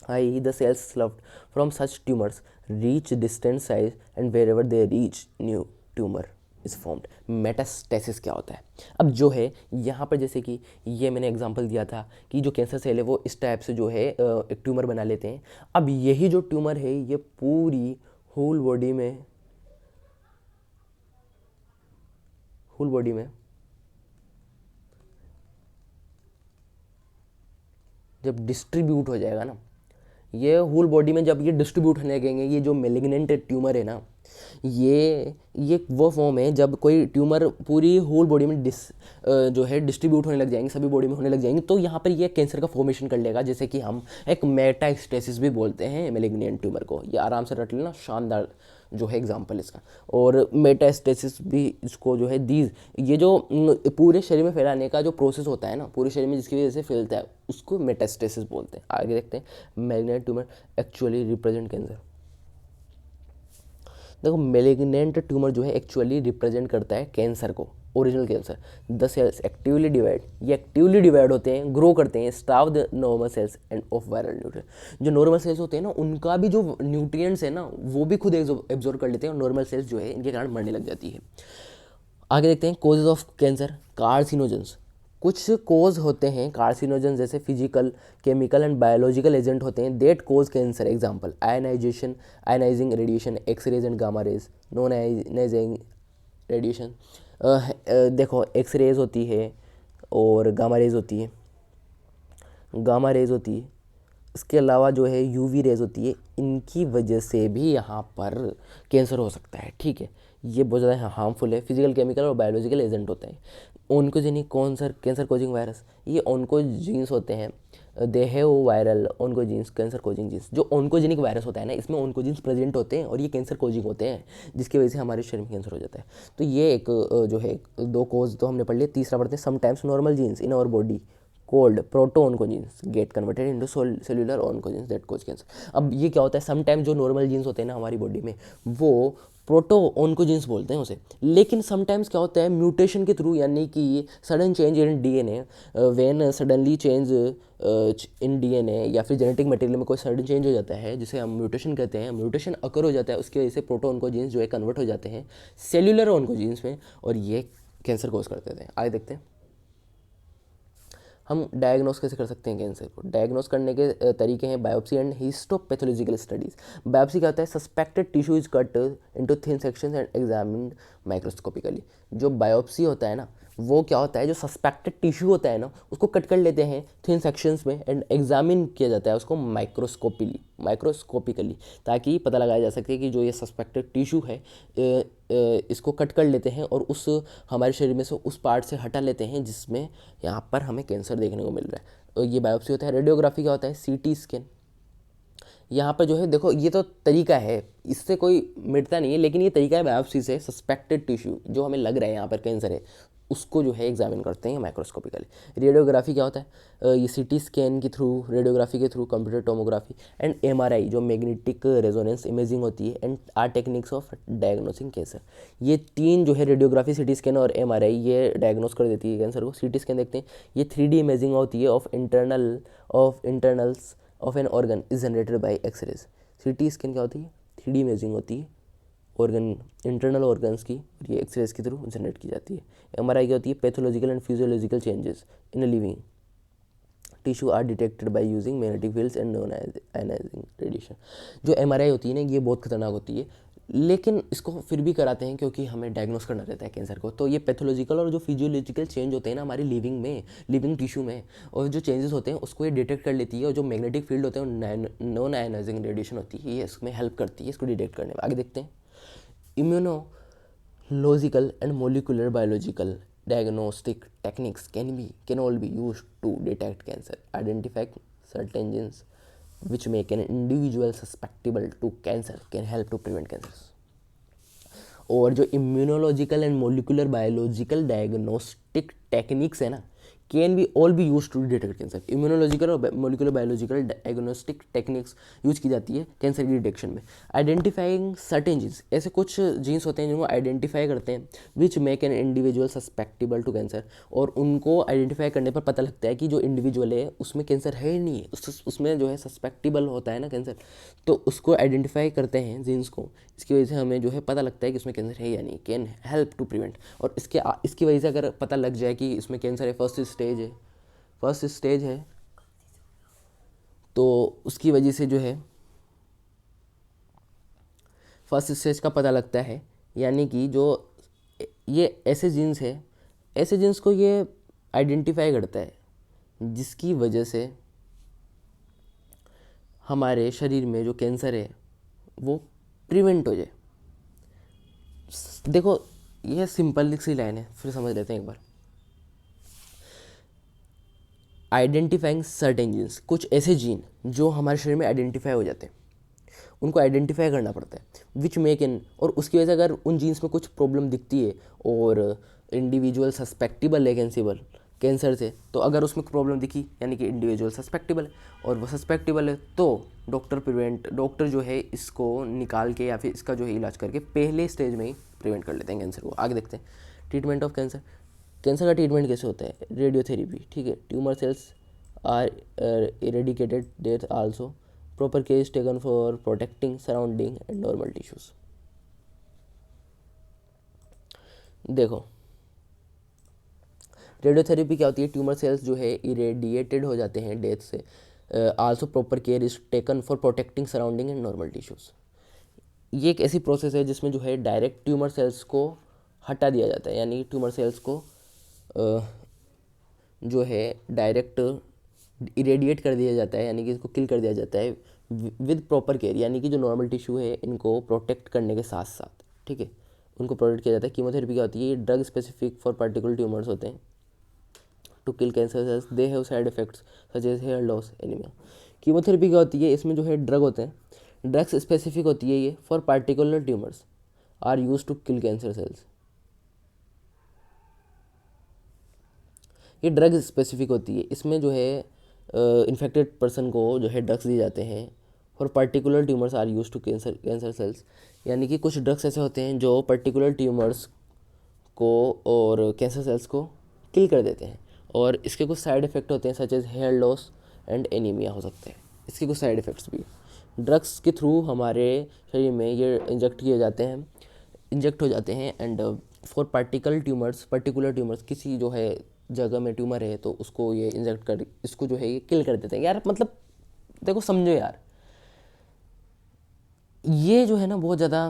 i.e. the cells left from such tumors reach distant size and wherever they reach new tumor is formed। Metastasis क्या होता है, अब जो है यहाँ पर जैसे कि ये मैंने एग्जांपल दिया था कि जो कैंसर सेल है वो इस टाइप से जो है एक ट्यूमर बना लेते हैं। अब यही जो ट्यूमर है ये पूरी होल बॉडी में जब डिस्ट्रीब्यूट हो जाएगा ना, ये होल बॉडी में जब ये डिस्ट्रीब्यूट होने लगेंगे, ये जो मेलिग्नेंट ट्यूमर है ना, ये वो फॉर्म है जब कोई ट्यूमर पूरी होल बॉडी में जो है डिस्ट्रीब्यूट होने लग जाएंगे, सभी बॉडी में होने लग जाएंगे, तो यहाँ पर ये कैंसर का फॉर्मेशन कर लेगा, जैसे कि हम एक मेटास्टेसिस भी बोलते हैं मेलिग्नेंट ट्यूमर को। ये आराम से रट लेना, शानदार जो है एग्जाम्पल इसका। और मेटास्टेसिस भी इसको जो है दीज, ये जो पूरे शरीर में फैलाने का जो प्रोसेस होता है ना, पूरे शरीर में जिसकी वजह से फैलता है, उसको मेटास्टेसिस बोलते हैं। आगे देखते हैं, malignant tumour actually represent cancer. देखो मेलिग्नेंट ट्यूमर जो है एक्चुअली रिप्रेजेंट करता है कैंसर को, original cancer. The cells actively divide, ये एक्टिवली डिवाइड होते हैं, ग्रो करते हैं, starve the normal cells and of viral nutrient. जो नॉर्मल सेल्स होते हैं ना, उनका भी जो न्यूट्रिएंट्स है ना, वो भी खुद एब्जॉर्ब कर लेते हैं, और नॉर्मल सेल्स जो है इनके कारण मरने लग जाती है। आगे देखते हैं कॉजेज ऑफ कैंसर। कार्सिनोजेंस, कुछ कोज होते हैं कार्सिनोजन, जैसे physical, chemical and biological agent होते हैं that cause cancer. Example ionisation, ionising radiation, X rays and gamma rays. Non ionising radiation, देखो एक्स रेज होती है और गामा रेज होती है, गामा रेज होती है। इसके अलावा जो है यूवी रेज होती है, इनकी वजह से भी यहाँ पर कैंसर हो सकता है। ठीक है, ये बहुत ज़्यादा हार्मफुल है। फिजिकल, केमिकल और बायोलॉजिकल एजेंट होते हैं। ओन्कोजेनिक कैंसर कोजिंग वायरस, ये ओन्कोजीन्स होते हैं, they have viral oncogenes cancer causing genes. जो ओन्कोजेनिक वायरस होता है ना, इसमें ओन्कोजीन्स प्रेजेंट होते हैं और ये कैंसर कोजिंग होते हैं, जिसकी वजह से हमारे शरीर में कैंसर हो जाता है। तो ये एक जो है दो कोज तो हमने पढ़ लिए। तीसरा पढ़ते हैं, sometimes normal genes in our body called proto-oncogenes get converted into cellular oncogenes that cause cancer. अब ये क्या होता है, समटाइम जो नॉर्मल जीन्स होते हैं ना हमारी बॉडी में, वो प्रोटो-ओन्कोजीन्स बोलते हैं उसे। लेकिन समटाइम्स क्या होता है, म्यूटेशन के थ्रू, यानी कि sudden change in DNA, when suddenly change in DNA या फिर जेनेटिक मटेरियल में कोई सडन चेंज हो जाता है, जिसे हम म्यूटेशन कहते हैं, म्यूटेशन अकर हो जाता है, उसकी वजह से प्रोटो-ओन्कोजीन्स जो है कन्वर्ट हो जाते हैं सेल्युलर ओन्कोजीन्स में, और ये कैंसर कोज कर देते हैं। आगे देखते हैं हम डायग्नोस कैसे कर सकते हैं कैंसर को। डायग्नोस करने के तरीके हैं biopsy and histopathological studies. Biopsy क्या होता है, suspected tissue is cut into thin sections and examined microscopically. जो बायोप्सी होता है ना, वो क्या होता है, जो सस्पेक्टेड टिश्यू होता है ना, उसको कट कर लेते हैं थिन सेक्शंस में एंड एग्जामिन किया जाता है उसको माइक्रोस्कोपिकली, ताकि पता लगाया जा सके कि जो ये सस्पेक्टेड टिश्यू है, इसको कट कर लेते हैं और उस हमारे शरीर में से उस पार्ट से हटा लेते हैं जिसमें यहाँ पर हमें कैंसर देखने को मिल रहा है। तो ये बायोप्सी होता है। रेडियोग्राफी क्या होता है, सीटी स्कैन। यहाँ पर जो है देखो, ये तो तरीका है, इससे कोई मिटता नहीं है, लेकिन ये तरीका है बायोप्सी से सस्पेक्टेड टिश्यू जो हमें लग रहा है यहाँ पर कैंसर है, उसको जो है एग्जामिन करते हैं माइक्रोस्कोपिकली। रेडियोग्राफी क्या होता है, ये सीटी स्कैन के थ्रू, रेडियोग्राफी के through, computer tomography and MRI जो मैग्नेटिक रेजोनेंस इमेजिंग होती है, and are techniques of diagnosing cancer. ये तीन जो है, रेडियोग्राफी, सीटी स्कैन और एमआरआई, ये डायग्नोस कर देती है कैंसर को। सीटी स्कैन देखते हैं, ये 3D इमेजिंग होती है of internals of an organ is generated by X rays. CT scan क्या होती है, 3D इमेजिंग होती है ऑर्गन, इंटरनल ऑर्गन्स की, और ये एक्सरेज के थ्रू जनरेट की जाती है। एमआरआई क्या होती है, pathological and physiological changes in a living tissue are detected by using magnetic fields and non ionising radiation. जो एमआरआई होती है ना, ये बहुत खतरनाक होती है, लेकिन इसको फिर भी कराते हैं क्योंकि हमें डायग्नोस करना रहता है कैंसर को। तो ये पैथोलॉजिकल और जो फिजियोलॉजिकल चेंज होते हैं ना हमारी लिविंग टिश्यू में, और जो चेंजेस होते हैं उसको ये डिटेक्ट कर लेती है, और जो मैग्नेटिक फील्ड होते हैं, नॉन आयनाइजिंग रेडिएशन होती है, ये इसमें हेल्प करती है इसको डिटेक्ट करने में। आगे देखते हैं, immunological and molecular biological diagnostic techniques can all be used to detect cancer, identify certain genes which make an individual susceptible to cancer, can help to prevent cancers। और जो immunological and molecular biological diagnostic techniques है ना, can be all be use to detect cancer. Immunological और molecular biological diagnostic techniques use की जाती है cancer की detection में। आइडेंटिफाइंग सर्टेन जीन्स, ऐसे कुछ जीन्स होते हैं जिनको आइडेंटिफाई करते हैं, which make an individual susceptible to cancer, और उनको आइडेंटिफाई करने पर पता लगता है कि जो इंडिविजुअल है उसमें कैंसर है ही नहीं है, उसमें जो है सस्पेक्टेबल होता है ना कैंसर, तो उसको आइडेंटिफाई करते हैं जीन्स को। इसकी वजह से हमें जो है पता लगता है कि इसमें कैंसर है या नहीं, कैन हेल्प टू प्रिवेंट। और इसकी वजह से अगर पता लग जाए कि इसमें कैंसर है, फर्स्ट स्टेज है, तो उसकी वजह से जो है फर्स्ट स्टेज का पता लगता है, यानी कि जो ये ऐसे जीन्स है, ऐसे जीन्स को ये आइडेंटिफाई करता है, जिसकी वजह से हमारे शरीर में जो कैंसर है वो प्रिवेंट हो जाए। देखो ये सिंपल सी लाइन है, फिर समझ लेते हैं एक बार। आइडेंटिफाइंग सर्टेन जीन्स, कुछ ऐसे जीन जो हमारे शरीर में आइडेंटिफाई हो जाते हैं, उनको आइडेंटिफाई करना पड़ता है विच मेक इन, और उसकी वजह से अगर उन जीन्स में कुछ प्रॉब्लम दिखती है और इंडिविजुअल सस्पेक्टिबल है कैंसर से, तो अगर उसमें प्रॉब्लम दिखी यानी कि इंडिविजुअल सस्पेक्टिबल है, और वो सस्पेक्टिबल है तो डॉक्टर जो है इसको निकाल के या फिर इसका जो है इलाज करके पहले स्टेज में ही प्रिवेंट कर लेते हैं कैंसर को। आगे देखते हैं ट्रीटमेंट ऑफ कैंसर। कैंसर का ट्रीटमेंट कैसे होता है? रेडियोथेरेपी, ठीक है। Tumour cells are eradicated, death also, proper care is taken for protecting surrounding and normal tissues. देखो रेडियोथेरेपी क्या होती है? ट्यूमर सेल्स जो है इरेडिएटेड हो जाते हैं डेथ से, also proper care is taken for protecting surrounding and normal tissues. ये एक ऐसी प्रोसेस है जिसमें जो है डायरेक्ट ट्यूमर सेल्स को हटा दिया जाता है, यानी ट्यूमर सेल्स को जो है डायरेक्ट इरेडिएट कर दिया जाता है, यानी कि इसको किल कर दिया जाता है विद प्रॉपर केयर, यानी कि जो नॉर्मल टिश्यू है इनको प्रोटेक्ट करने के साथ साथ, ठीक है, उनको प्रोटेक्ट किया जाता है। कीमोथेरेपी क्या होती है? ये drug specific for particular tumours होते हैं to kill cancer cells, they have side effects such as hair loss, anaemia. Chemotherapy क्या होती है? इसमें जो है ड्रग होते हैं, ड्रग्स स्पेसिफिक होती है ये for particular tumours are use to kill cancer cells. ये ड्रग स्पेसिफिक होती है, इसमें जो है इन्फेक्टेड पर्सन को जो है ड्रग्स दिए जाते हैं for particular tumours are use to cancer cells, यानी कि कुछ ड्रग्स ऐसे होते हैं जो पर्टिकुलर ट्यूमर्स को और कैंसर सेल्स को किल कर देते हैं, और इसके कुछ साइड इफ़ेक्ट होते हैं such as hair loss and anaemia हो सकते हैं। इसके कुछ साइड इफ़ेक्ट्स भी ड्रग्स के थ्रू हमारे शरीर में ये इंजेक्ट हो जाते हैं एंड फॉर पर्टिकुलर ट्यूमर्स किसी जो है जगह में ट्यूमर है तो उसको ये इंजेक्ट कर इसको जो है ये किल कर देते हैं। यार मतलब देखो समझो यार, ये जो है ना बहुत ज़्यादा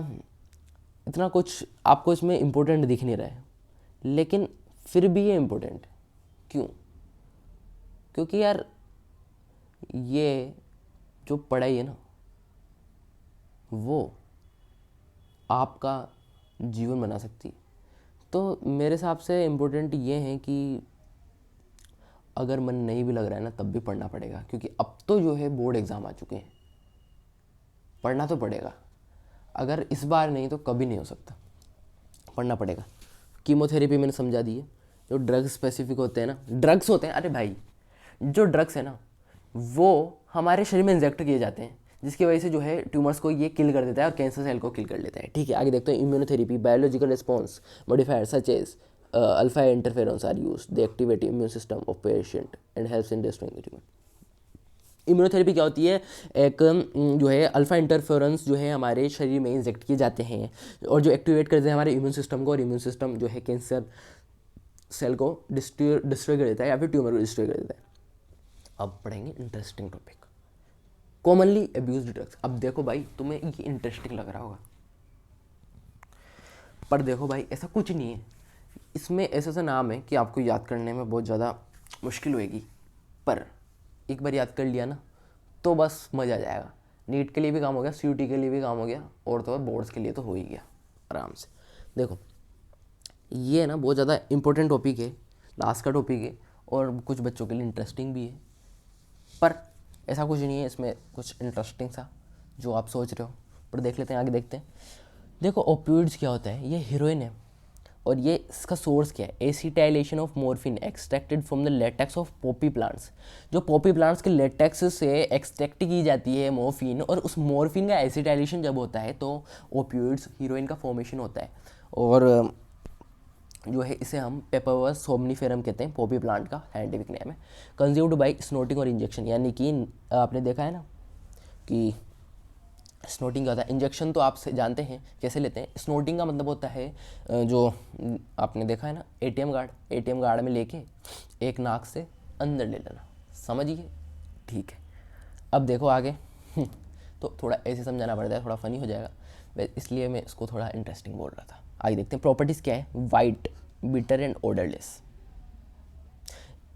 इतना कुछ आपको इसमें इम्पोर्टेंट दिख नहीं रहा है, लेकिन फिर भी ये इम्पोर्टेंट क्यों? क्योंकि यार ये जो पढ़ाई है ना वो आपका जीवन बना सकती है। तो मेरे हिसाब से इम्पोर्टेंट ये है कि अगर मन नहीं भी लग रहा है ना तब भी पढ़ना पड़ेगा, क्योंकि अब तो जो है बोर्ड एग्ज़ाम आ चुके हैं, पढ़ना तो पड़ेगा। अगर इस बार नहीं तो कभी नहीं हो सकता, पढ़ना पड़ेगा। कीमोथेरेपी मैंने समझा दी है, जो ड्रग्स स्पेसिफिक होते हैं ना, ड्रग्स होते हैं, अरे भाई जो ड्रग्स है ना वो हमारे शरीर में इंजेक्ट किए जाते हैं, जिसकी वजह से जो है ट्यूमर्स को ये किल कर देता है और कैंसर सेल को किल कर लेता है, ठीक है। आगे देखते हैं immunotherapy, biological response modifier such as alpha interference are use, they activate immune system of patient and helps in destroying the tumour. Immunotherapy क्या होती है? एक जो है अल्फा इंटरफेरेंस जो है हमारे शरीर में इंजेक्ट किए जाते हैं और जो एक्टिवेट करते हैं हमारे इम्यून सिस्टम को, और इम्यून सिस्टम जो है कैंसर सेल को डिस्ट्रॉय कर देता है या फिर ट्यूमर को डिस्ट्रॉय कर देता है। अब पढ़ेंगे interesting topic, commonly abused drugs. अब देखो भाई तुम्हें ये इंटरेस्टिंग लग रहा होगा, पर देखो भाई ऐसा कुछ नहीं है, इसमें ऐसा सा नाम है कि आपको याद करने में बहुत ज़्यादा मुश्किल होएगी, पर एक बार याद कर लिया ना तो बस मज़ा आ जाएगा। नीट के लिए भी काम हो गया, सीयूटी के लिए भी काम हो गया, और तो बोर्ड्स के लिए तो हो ही गया आराम से। देखो ये ना बहुत ज़्यादा इंपॉर्टेंट टॉपिक है, लास्ट का टॉपिक है, और कुछ बच्चों के लिए इंटरेस्टिंग भी है, पर ऐसा कुछ नहीं है इसमें कुछ इंटरेस्टिंग सा जो आप सोच रहे हो। पर देख लेते हैं, आगे देखते हैं। देखो ओपियोइड्स क्या होता है? ये हीरोइन है, और ये इसका सोर्स क्या है? Acetylation of morphine extracted from the latex of Poppy plants. जो पॉपी प्लांट्स के लेटेक्स से एक्सट्रैक्ट की जाती है मॉर्फिन, और उस मॉर्फिन का एसिटाइलेशन जब होता है तो ओपियोइड्स हीरोइन का फॉर्मेशन होता है, और जो है इसे हम पेपरवस सोमनीफेरम कहते हैं, पॉपी प्लांट का साइंटिफिक नेम है। कंज्यूम्ड बाय स्नोटिंग और इंजेक्शन, यानी कि आपने देखा है ना कि स्नोटिंग क्या होता है, इंजेक्शन तो आप जानते हैं कैसे लेते हैं। स्नोटिंग का मतलब होता है जो आपने देखा है ना एटीएम कार्ड में लेके एक नाक से अंदर ले लेना, समझिए, ठीक है। अब देखो आगे तो थोड़ा ऐसे समझाना पड़ता है, थोड़ा फनी हो जाएगा, इसलिए मैं इसको थोड़ा इंटरेस्टिंग बोल रहा था। आगे देखते हैं प्रॉपर्टीज़ क्या है। White, bitter and odourless.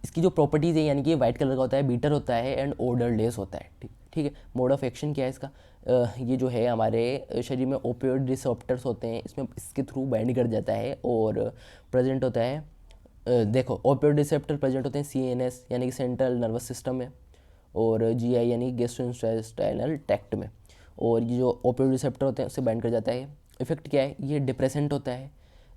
इसकी जो प्रॉपर्टीज़ है यानी कि वाइट कलर का होता है, बीटर होता है एंड ओडरलेस होता है, ठीक। ठीक है। मोड ऑफ एक्शन क्या है इसका, ये जो है हमारे शरीर में ओपियोइड रिसेप्टर्स होते हैं, इसमें इसके थ्रू बाइंड कर जाता है और प्रेजेंट होता है। देखो ओपियोइड रिसेप्टर प्रेजेंट होते हैं सीएनएस यानी कि सेंट्रल नर्वस सिस्टम में, और जीआई यानी गैस्ट्रोइंटेस्टाइनल ट्रैक्ट में, और ये जो ओपियोइड रिसेप्टर होते हैं उससे बाइंड कर जाता है। इफेक्ट क्या है, ये डिप्रेसेंट होता है,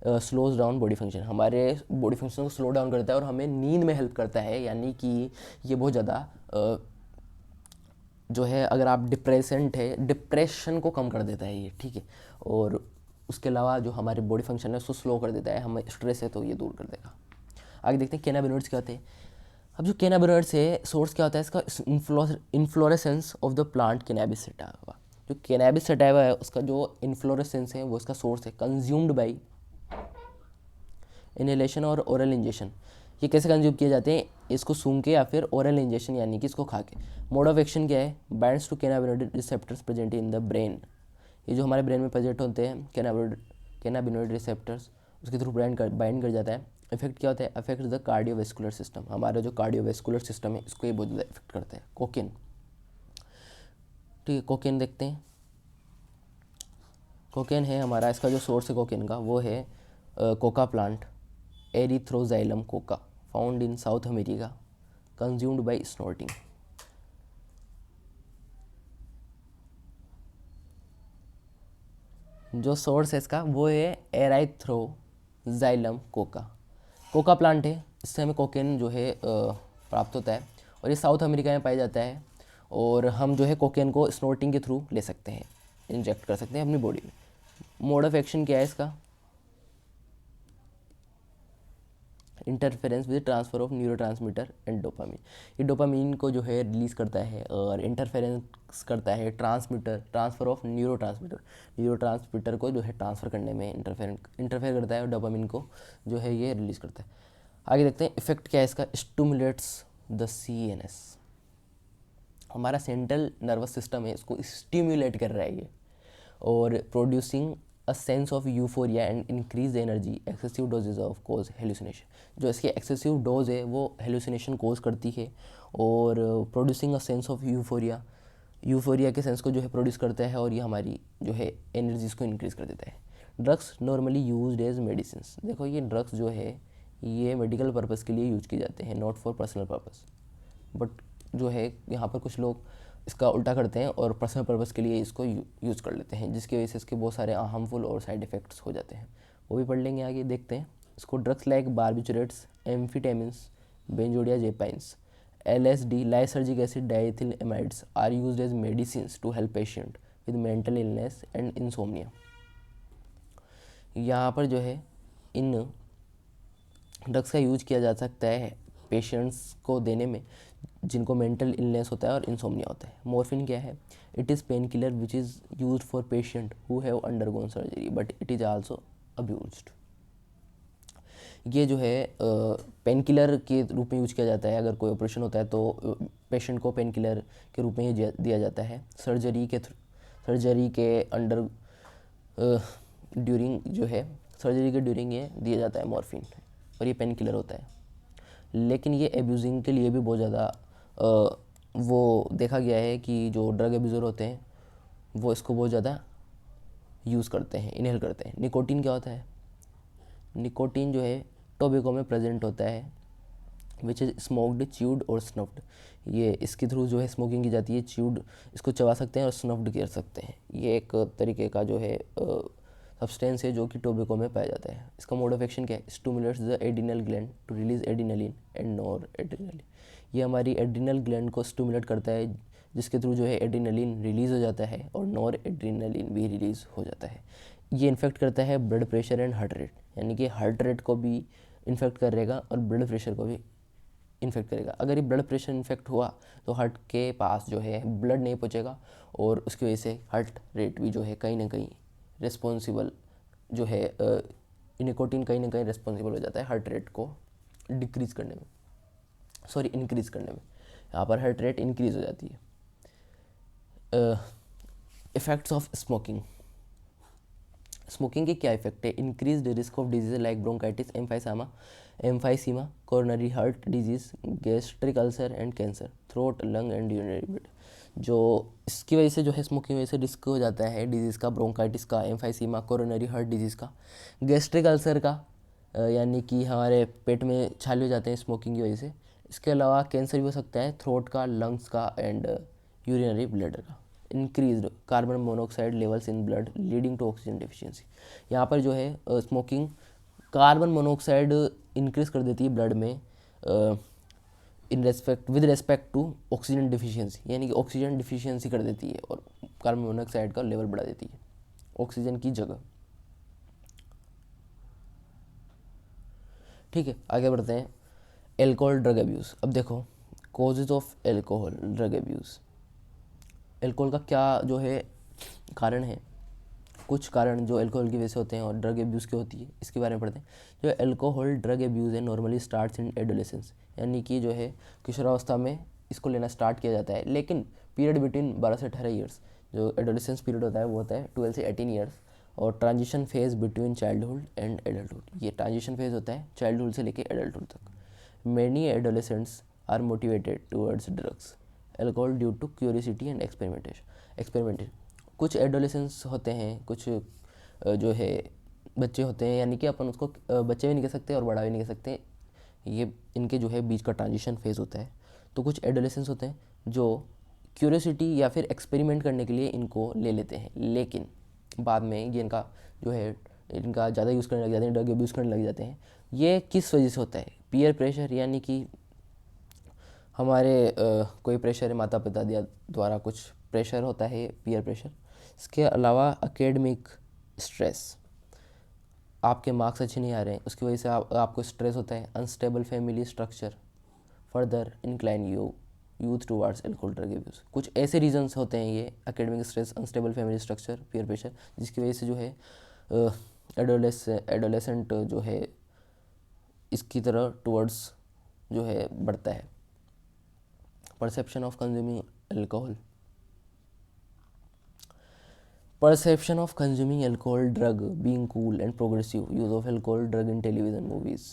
स्लोज डाउन बॉडी फंक्शन, हमारे बॉडी फंक्शन को स्लो डाउन करता है और हमें नींद में हेल्प करता है। यानी कि ये बहुत ज़्यादा जो है, अगर आप डिप्रेसेंट है, डिप्रेशन को कम कर देता है ये, ठीक है। और उसके अलावा जो हमारे बॉडी फंक्शन है उसको स्लो कर देता है, हमें स्ट्रेस है तो ये दूर कर देगा। आगे देखते हैं कैनाबिनॉइड्स क्या होते हैं। अब जो कैनाबिनॉइड्स है, सोर्स क्या होता है इसका, inflorescence of the plant cannabis sativa. जो कैनाबिस सटाइवा है उसका जो इन्फ्लोरेसेंस है वो इसका सोर्स है, कंज्यूम्ड बाई इनहेलेशन और ओरल इंजेक्शन। ये कैसे कंज्यूम किए जाते हैं, इसको सूंघ के या फिर ओरल इंजेक्शन यानी कि इसको खा के। मोड ऑफ एक्शन क्या है, binds to cannabinoid receptors present in the brain. ये जो हमारे ब्रेन में प्रेजेंट होते हैं कैनाबिनॉइड रिसेप्टर्स, उसके थ्रू बाइंड कर जाता है। इफेक्ट क्या होता है, अफेक्ट द कार्डियोवेस्कुलर सिस्टम, हमारा जो कार्डियोवेस्कुलर सिस्टम है इसको ये बहुत ज़्यादा इफेक्ट करता है। कोकेन, ठीक है, कोकेन देखते हैं। कोकेन है हमारा, इसका जो सोर्स है कोकेन का वो है coca plant, erythroxylum coca, found in South America, consumed by snorting. जो सोर्स है इसका वो है एराइथ्रोजाइलम कोका, कोका प्लांट है, इससे हमें कोकेन जो है प्राप्त होता है और ये साउथ अमेरिका में पाया जाता है। और हम जो है कोकेन को स्नोर्टिंग के थ्रू ले सकते हैं, इंजेक्ट कर सकते हैं अपनी बॉडी में। मोड ऑफ एक्शन क्या है इसका, interference with transfer of neurotransmitter and dopamine. ये डोपामीन को जो है रिलीज़ करता है और इंटरफेरेंस करता है ट्रांसफर ऑफ न्यूरोट्रांसमीटर को जो है ट्रांसफ़र करने में इंटरफेयर करता है और डोपामीन को जो है ये रिलीज़ करता है। आगे देखते हैं इफेक्ट क्या है इसका, स्टिमुलेट्स द सीएनएस, हमारा सेंट्रल नर्वस सिस्टम है इसको स्टिमुलेट कर रहा है ये, और producing a sense of euphoria and increase energy. Excessive doses of cause hallucination, जो इसकी एक्सेसिव डोज है वो हेलुसिनेशन कोज करती है, और producing a sense of euphoria के सेंस को जो है प्रोड्यूस करता है, और ये हमारी जो है एनर्जीज को इंक्रीज़ कर देता है। Drugs normally used as medicine, देखो ये ड्रग्स जो है ये मेडिकल पर्पज़ के लिए यूज किए जाते हैं, not for personal purpose. But जो है यहाँ पर कुछ लोग इसका उल्टा करते हैं और पर्सनल पर्पज़ के लिए इसको यूज़ कर लेते हैं, जिसकी वजह से इसके बहुत सारे हार्मफुल और साइड इफ़ेक्ट्स हो जाते हैं, वो भी पढ़ लेंगे आगे। देखते हैं इसको, drugs like barbiturates, amphetamines, benzodiazepines, LSD, lysergic acid, diethylamides are used as medicines to help patient with mental illness and insomnia. यहाँ पर जो है इन ड्रग्स का यूज किया जा सकता है पेशेंट्स को देने में जिनको मेंटल इलनेस होता है और इंसोम्निया होता है। मॉर्फिन क्या है, it is pain killer which is used for patient who have undergone surgery but it is also abused. ये जो है पेन किलर के रूप में यूज किया जाता है, अगर कोई ऑपरेशन होता है तो पेशेंट को पेन किलर के रूप में ही दिया जाता है। सर्जरी के अंडर ड्यूरिंग जो है सर्जरी के ड्यूरिंग ये दिया जाता है मॉर्फिन, और ये पेन किलर होता है। लेकिन ये एब्यूजिंग के लिए भी बहुत ज़्यादा वो देखा गया है कि जो ड्रग एब्यूज़र होते हैं वो इसको बहुत ज़्यादा यूज़ करते हैं, इनहेल करते हैं। निकोटीन क्या होता है, निकोटीन जो है टोबैको में प्रेजेंट होता है, विच इज़ स्मोक्ड, च्यूड और स्नफ्ड। ये इसके थ्रू जो है स्मोकिंग की जाती है, च्यूड इसको चबा सकते हैं और स्नफ्ड कर सकते हैं। ये एक तरीके का जो है सब्सटेंस है जो कि टोबैको में पाया जाता है। इसका मोड ऑफ एक्शन क्या है, stimulates the adrenal gland to release adrenaline and noradrenaline. ये हमारी एड्रिनल ग्लैंड को स्टिमुलेट करता है, जिसके थ्रू जो है एड्रिनलिन रिलीज़ हो जाता है और नॉर एड्रिनलिन भी रिलीज़ हो जाता है। ये इन्फेक्ट करता है blood pressure and heart rate, यानी कि हार्ट रेट को भी इन्फेक्ट करेगा और ब्लड प्रेशर को भी इन्फेक्ट करेगा। अगर ये ब्लड प्रेशर इन्फेक्ट हुआ तो हार्ट के पास जो है ब्लड नहीं पहुँचेगा, और उसकी वजह से हार्ट रेट भी जो है कहीं ना कहीं रिस्पॉन्सिबल जो है निकोटीन कहीं ना कहीं रिस्पॉन्सिबल हो जाता है हार्ट रेट को इंक्रीज़ करने में। यहाँ पर हार्ट रेट इंक्रीज़ हो जाती है। इफ़ेक्ट्स ऑफ स्मोकिंग, स्मोकिंग के क्या इफेक्ट है, increase risk of disease like bronchitis, emphysema, coronary heart disease, gastric ulcer and cancer, throat, lung and urinary blood. जो इसकी वजह से जो है स्मोकिंग वजह से रिस्क हो जाता है डिजीज़ का, ब्रोंकाइटिस का, एम्फाइसीमा, कोरोनरी हार्ट डिजीज़ का, गैस्ट्रिक अल्सर का, यानी कि हमारे पेट में छाले हो जाते हैं स्मोकिंग की वजह से। इसके अलावा कैंसर भी हो सकता है थ्रोट का, लंग्स का एंड यूरिनरी ब्लडर का। Increased carbon monoxide levels in blood leading to oxygen deficiency. यहाँ पर जो है स्मोकिंग कार्बन मोनोऑक्साइड इंक्रीज कर देती है ब्लड में with respect to oxygen deficiency, यानी कि ऑक्सीजन डिफिशियंसी कर देती है और कार्बन मोनोऑक्साइड का लेवल बढ़ा देती है ऑक्सीजन की जगह। ठीक है, आगे बढ़ते हैं। Alcohol drug abuse. अब देखो causes of alcohol drug abuse. Alcohol का क्या जो है कारण है, कुछ कारण जो अल्कोहल की वजह से होते हैं और ड्रग एब्यूज़ की होती है, इसके बारे में पढ़ते हैं। जो अल्कोहल ड्रग एब्यूज़ है नॉर्मली स्टार्ट्स इन एडोलेसेंस, यानी कि जो है किशोरावस्था में इसको लेना स्टार्ट किया जाता है, लेकिन पीरियड बिटवीन 12 से 18 ईयर्स, जो एडोलेसेंस पीरियड होता है वो होता है 12 से 18 ईयर्स, और transition phase between childhood and adulthood, ये ट्रांजिशन फेज होता है चाइल्डहुड से लेकर एडल्टहुड तक। Many adolescents are motivated towards drugs alcohol due to curiosity and experimentation. कुछ एडोलेसेंस होते हैं, कुछ जो है बच्चे होते हैं, यानी कि अपन उसको बच्चे भी नहीं कह सकते और बड़ा भी नहीं कह सकते, ये इनके जो है बीच का ट्रांजिशन फेज़ होता है। तो कुछ एडोलेसेंस होते हैं जो क्यूरियोसिटी या फिर एक्सपेरिमेंट करने के लिए इनको ले लेते हैं, लेकिन बाद में ये इनका जो है इनका ज़्यादा यूज़ करने लग जाते हैं, ड्रग अब्यूज़ करने लग जाते हैं। ये किस वजह से होता है? पीयर प्रेशर, यानी कि हमारे कोई प्रेशर है, माता पिता द्वारा कुछ प्रेशर होता है, पीयर प्रेशर। इसके अलावा एकेडमिक स्ट्रेस, आपके मार्क्स अच्छे नहीं आ रहे हैं उसकी वजह से आपको स्ट्रेस होता है। Unstable family structure further incline youth towards alcohol drug abuse. कुछ ऐसे रीजंस होते हैं ये, academic stress, unstable family structure, peer pressure, जिसकी वजह से जो है एडोलेसेंट जो है इसकी तरह टूवर्ड्स जो है बढ़ता है। Perception of consuming alcohol. Perception of consuming alcohol drug being cool and progressive use of alcohol drug in television movies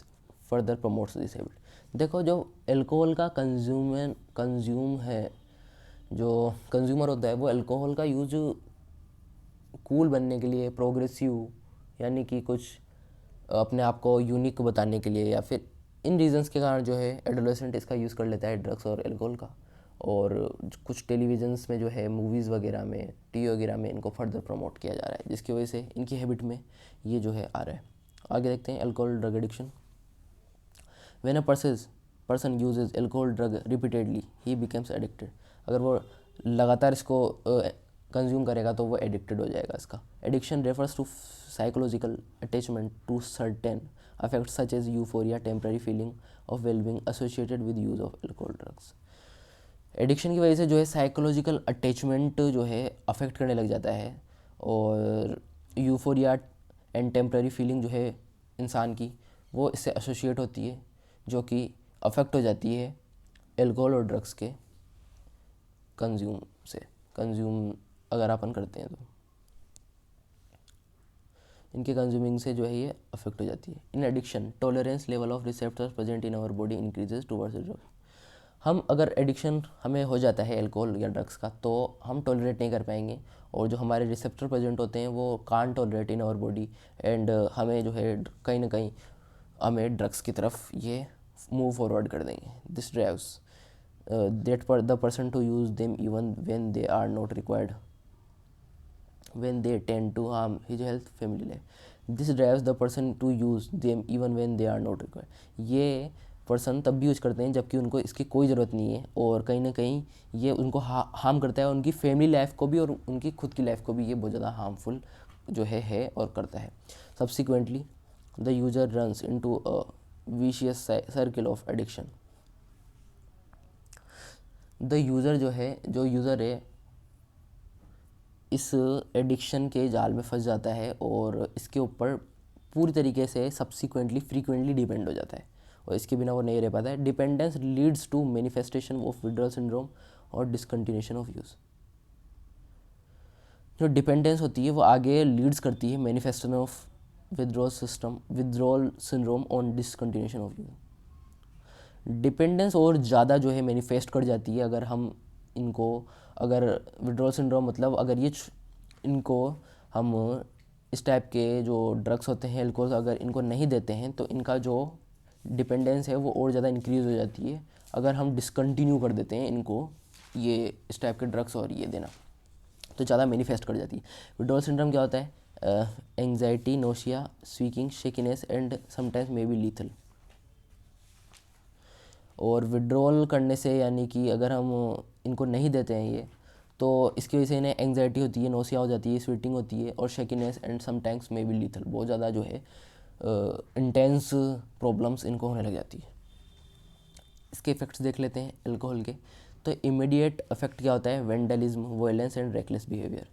further promotes this habit। देखो जो अल्कोहल का कंज्यूम है, जो कंज्यूमर होता है वो अल्कोहल का यूज कूल बनने के लिए, प्रोग्रेसिव यानी कि कुछ अपने आप को यूनिक बताने के लिए, या फिर इन रीजंस के कारण जो है एडोलेसेंट इसका यूज़ कर लेता है ड्रग्स और अल्कोहल का, और कुछ टेलीविजन्स में जो है मूवीज़ वगैरह में, टीवी वगैरह में इनको फर्दर प्रमोट किया जा रहा है, जिसकी वजह से इनकी हैबिट में ये जो है आ रहा है। आगे देखते हैं alcohol drug addiction. When a person uses alcohol drug repeatedly he becomes addicted. अगर वो लगातार इसको कंज्यूम करेगा तो वो एडिक्टेड हो जाएगा। इसका addiction refers to psychological attachment to certain affects such as euphoria, temporary feeling of wellbeing associated with use of alcohol drugs. Addiction की वजह से जो है साइकोलॉजिकल अटैचमेंट जो है अफेक्ट करने लग जाता है, और यूफोरिया एंड टेम्पररी फीलिंग जो है इंसान की वो इससे एसोसिएट होती है, जो कि अफेक्ट हो जाती है एल्कोहल और ड्रग्स के कंज्यूम अगर अपन करते हैं तो इनके कंज्यूमिंग से जो है ये अफेक्ट हो जाती है। In addiction tolerance level of receptors present in our body increases towards drug. हम अगर एडिक्शन हमें हो जाता है अल्कोहल या ड्रग्स का, तो हम टॉलरेट नहीं कर पाएंगे, और जो हमारे रिसेप्टर प्रेजेंट होते हैं वो can tolerate in our body, and हमें जो है कहीं ना कहीं हमें ड्रग्स की तरफ ये मूव फॉरवर्ड कर देंगे। This drives that the person to use them even when they are not required, when they tend to harm his health, family life. This drives the person to use them even when they are not required। ये person तब भी use करते हैं जबकि उनको इसकी कोई ज़रूरत नहीं है, और कहीं ना कहीं ये उनको हार्म करता है, उनकी फैमिली लाइफ को भी और उनकी खुद की लाइफ को भी ये बहुत ज़्यादा हार्मफुल जो है और करता है। Subsequently the user runs into a vicious circle of addiction. The user जो यूज़र है इस एडिक्शन के जाल में फंस जाता है, और इसके ऊपर पूरी तरीके से सब्सिक्वेंटली फ्रीक्वेंटली डिपेंड हो जाता है, और इसके बिना वो नहीं रह पाता है। Dependence leads to manifestation of withdrawal syndrome और डिसकंटिन्यूएशन ऑफ यूज़। जो डिपेंडेंस होती है वो आगे लीड्स करती है manifestation of withdrawal syndrome on discontinuation of use. Dependence और ज़्यादा जो है मैनिफेस्ट कर जाती है अगर हम इनको अगर विड्रॉल सिंड्रोम मतलब अगर ये इनको हम इस टाइप के जो ड्रग्स होते हैं अल्कोहल अगर इनको नहीं देते हैं तो इनका जो डिपेंडेंस है वो और ज़्यादा इंक्रीज़ हो जाती है। अगर हम डिसकंटिन्यू कर देते हैं इनको ये इस टाइप के ड्रग्स और ये देना तो ज़्यादा मैनिफेस्ट कर जाती है। विड्रॉल सिंड्रोम क्या होता है? Anxiety, nausea, sweating, shakiness and sometimes may be lethal. और विड्रॉल करने से यानी कि अगर हम इनको नहीं देते हैं ये तो इसकी वजह से इन्हें एंग्जाइटी होती है, नोसिया हो जाती है, स्वीटिंग होती है और shakiness and sometimes may be lethal, बहुत ज़्यादा जो है इंटेंस प्रॉब्लम्स इनको होने लग जाती है। इसके इफ़ेक्ट्स देख लेते हैं अल्कोहल के। तो इमीडिएट इफेक्ट क्या होता है? Vandalism, violence and reckless behaviour.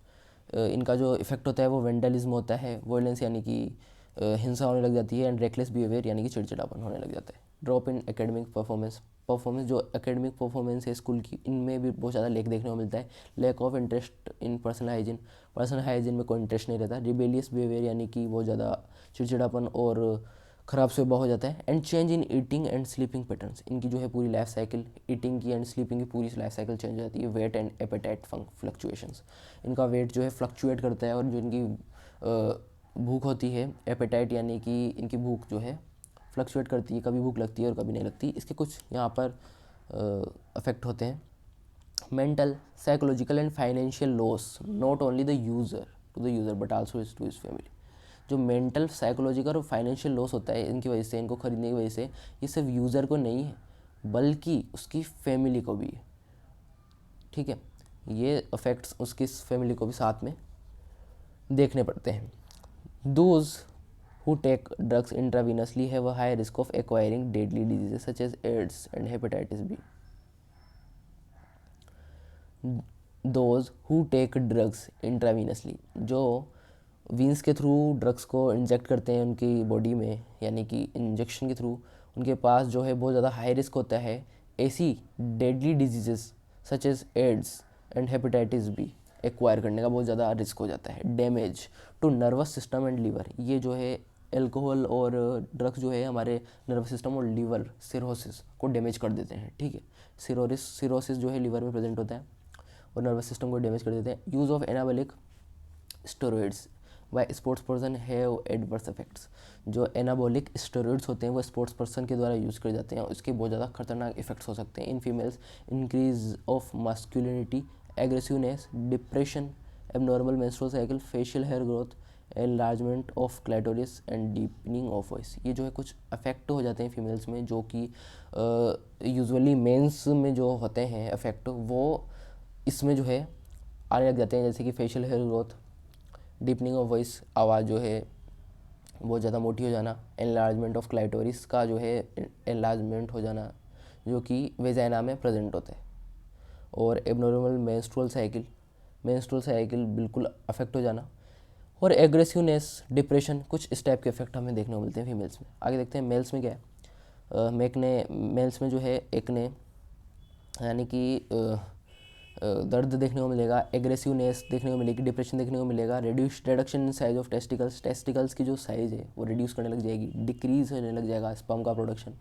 इनका जो इफेक्ट होता है वो वेंडलिज्म होता है, वायलेंस यानी कि हिंसा होने लग जाती है, एंड रेकलेस बिहेवियर यानी कि चिड़चिड़ापन होने लग जाता है। ड्रॉप इन एकेडमिक परफॉर्मेंस, जो एकेडमिक परफॉर्मेंस है स्कूल की, इनमें भी बहुत ज़्यादा लेक देखने को मिलता है। Lack of interest in personal hygiene में कोई इंटरेस्ट नहीं रहता। रिबेलियस बिहेवियर यानी कि बहुत ज़्यादा चिड़चिड़ापन और ख़राब स्वभाव हो जाता है। And change in eating and sleeping patterns, इनकी जो है पूरी लाइफ साइकिल, ईटिंग की एंड स्लीपिंग की पूरी लाइफ साइकिल चेंज हो जाती है। वेट एंड एपेटाइट फ्लक्चुएशंस, इनका वेट जो है फ्लक्चुएट करता है और जो इनकी भूख होती है, एपेटाइट यानी कि इनकी भूख जो है फ्लक्चुएट करती है, कभी भूख लगती है और कभी नहीं लगती। इसके कुछ यहाँ पर अफेक्ट होते हैं। Mental, psychological and financial loss not only the user but also to his family. जो मेंटल, साइकोलॉजिकल और फाइनेंशियल लॉस होता है इनकी वजह से, इनको खरीदने की वजह से, ये सिर्फ यूज़र को नहीं है बल्कि उसकी फैमिली को भी है। ठीक है, ये अफेक्ट्स उसकी फैमिली को भी साथ में देखने पड़ते हैं। Those who take drugs intravenously have a high risk of acquiring deadly diseases such as AIDS and hepatitis B. Those who take drugs intravenously, जो वीन्स के थ्रू ड्रग्स को इंजेक्ट करते हैं उनकी बॉडी में, यानी कि इंजेक्शन के थ्रू, उनके पास जो है बहुत ज़्यादा हाई रिस्क होता है ऐसी deadly diseases such as AIDS and hepatitis B acquire करने का बहुत ज़्यादा रिस्क हो जाता है। Damage to nervous system and liver, ये जो है एल्कोहल और ड्रग्स जो है हमारे नर्वस सिस्टम और लीवर सिरोसिस को डैमेज कर देते हैं। ठीक है, सिरोसिस जो है लीवर में प्रेजेंट होता है और नर्वस सिस्टम को डैमेज कर देते हैं। Use of anabolic steroids by sports person have adverse effects, जो एनाबॉलिक स्टेरॉइड्स होते हैं वो स्पोर्ट्स पर्सन के द्वारा यूज़ किए जाते हैं और उसके बहुत ज़्यादा खतरनाक इफेक्ट्स हो सकते हैं। In females, increase of masculinity, aggressiveness, depression, abnormal menstrual cycle, facial hair growth, enlargement of clitoris and deepening of voice. ये जो है कुछ अफेक्ट हो जाते हैं फीमेल्स में, जो कि यूजुअली मेंस में जो होते हैं अफेक्ट वो इसमें जो है आने लग जाते हैं, जैसे कि facial hair growth, deepening of voice, आवाज़ जो है बहुत ज़्यादा मोटी हो जाना, एनलार्जमेंट ऑफ क्लाइटोरिस का जो है एनलार्जमेंट हो जाना जो कि वेजाइना में प्रेजेंट होता है, और एबनॉर्मल मेंस्ट्रुअल साइकिल बिल्कुल अफेक्ट हो जाना, और एग्रेसिवनेस, डिप्रेशन, कुछ इस टाइप के इफेक्ट हमें देखने को मिलते हैं फीमेल्स में। आगे देखते हैं मेल्स में क्या है। मेल्स में जो है एक ने यानी कि दर्द देखने को मिलेगा, एग्रेसिवनेस देखने को मिलेगी, डिप्रेशन देखने को मिलेगा, reduction in size of testicles की जो साइज़ है वो रिड्यूस करने लग जाएगी, डिक्रीज होने लग जाएगा स्पर्म का production,